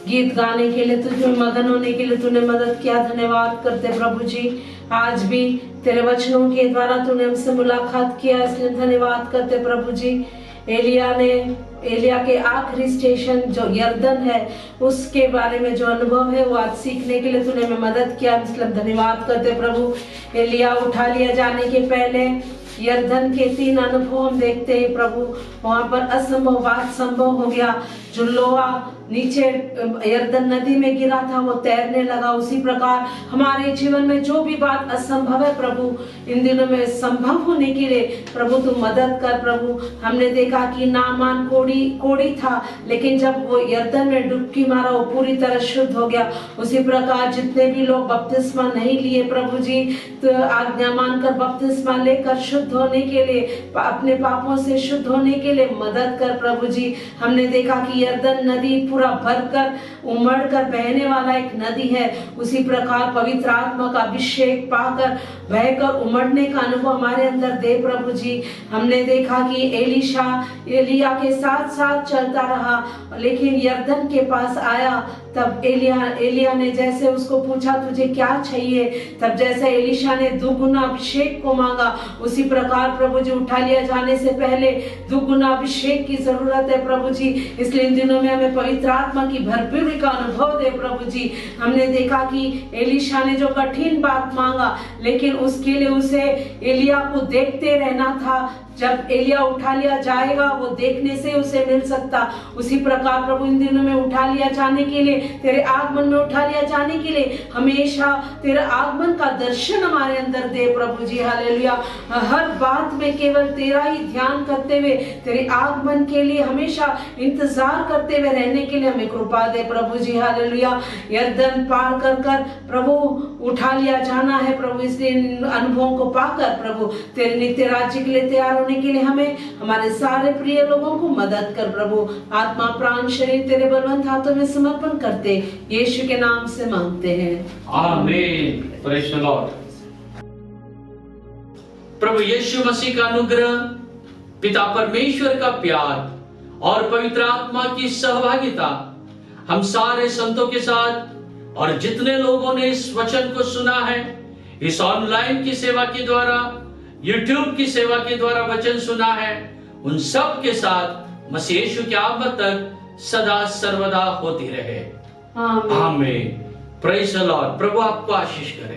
गीत गाने के लिए तुझे मगन होने के लिए तूने मदद किया, धन्यवाद करते प्रभु जी। आज भी तेरे वचनों के द्वारा तूने हमसे मुलाकात किया, इसलिए धन्यवाद करते प्रभु जी। एलिया के आखिरी स्टेशन जो यरदन है, उसके बारे में जो अनुभव है वो आज सीखने के लिए तूने हमें मदद किया, इसलिए धन्यवाद करते प्रभु। एलिया उठा लिया जाने के पहले यरदन के 3 अनुभव हम देखते हैं प्रभु। वहां पर असंभव बात संभव हो गया। जो लोहा नीचे यरदन नदी में गिरा था वो तैरने लगा। उसी प्रकार हमारे जीवन में जो भी बात असंभव है प्रभु, इन दिनों में संभव होने के लिए प्रभु तू मदद कर प्रभु। हमने देखा कि नामान कोड़ी था, लेकिन जब वो यरदन में डुबकी मारा वो पूरी तरह शुद्ध हो गया। उसी प्रकार जितने भी लोग बपतिस्मा नहीं लिए प्रभु जी, तो आज्ञा मानकर बपतिस्मा लेकर शुद्ध होने के लिए, अपने पापों से शुद्ध होने के लिए मदद कर प्रभु जी। हमने देखा कि यरदन नदी पूरा भरकर उमड़कर बहने वाला एक नदी है। उसी प्रकार पवित्र आत्मा का अभिषेक पाकर बहकर उमड़ने का अनुभव हमारे अंदर दे प्रभु जी। हमने देखा कि एलिया के साथ साथ चलता रहा, लेकिन यरदन के पास आया तब एलिया ने जैसे उसको पूछा तुझे क्या चाहिए, तब जैसे एलीशा ने दुगुना अभिषेक को मांगा, उसी प्रकार प्रभु जी उठा लिया जाने से पहले दुगुना अभिषेक की जरूरत है प्रभु जी। इसलिए इन दिनों में हमें पवित्र आत्मा की भरपूरी का अनुभव दे प्रभु जी। हमने देखा कि एलीशा ने जो कठिन बात मांगा, लेकिन उसके लिए उसे एलिया को देखते रहना था। जब एलिया उठा लिया जाएगा वो देखने से उसे मिल सकता। उसी प्रकार प्रभु इन दिनों में उठा लिया जाने के लिए, तेरे आगमन में उठा लिया जाने के लिए हमेशा तेरे आगमन का दर्शन हमारे अंदर दे प्रभु जी। हालेलुया। हर बात में केवल तेरा ही ध्यान करते हुए तेरे आगमन के लिए हमेशा इंतजार करते हुए रहने के लिए हमें कृपा दे प्रभु जी। हालेलुया। यरदन पार कर कर प्रभु उठा लिया जाना है प्रभु। इसलिए इन अनुभवों को पाकर प्रभु तेरे नित्य राज्य के लिए तैयार होने के लिए हमें, हमारे सारे प्रिय लोगों को मदद कर प्रभु। आत्मा प्राण शरीर तेरे बलवंत हाथों में समर्पण करते यीशु के नाम से मांगते हैं, आमीन। Praise the lord. प्रभु यीशु मसीह का अनुग्रह, पिता परमेश्वर का प्यार और पवित्र आत्मा की सहभागिता हम सारे संतों के साथ और जितने लोगों ने इस वचन को सुना है, इस ऑनलाइन की सेवा के द्वारा, यूट्यूब की सेवा के द्वारा वचन सुना है, उन सब के साथ मसीह यीशु के आगमन तक सदा सर्वदा होती रहे। आमीन। Praise the lord. प्रभु आपको आशीष करे।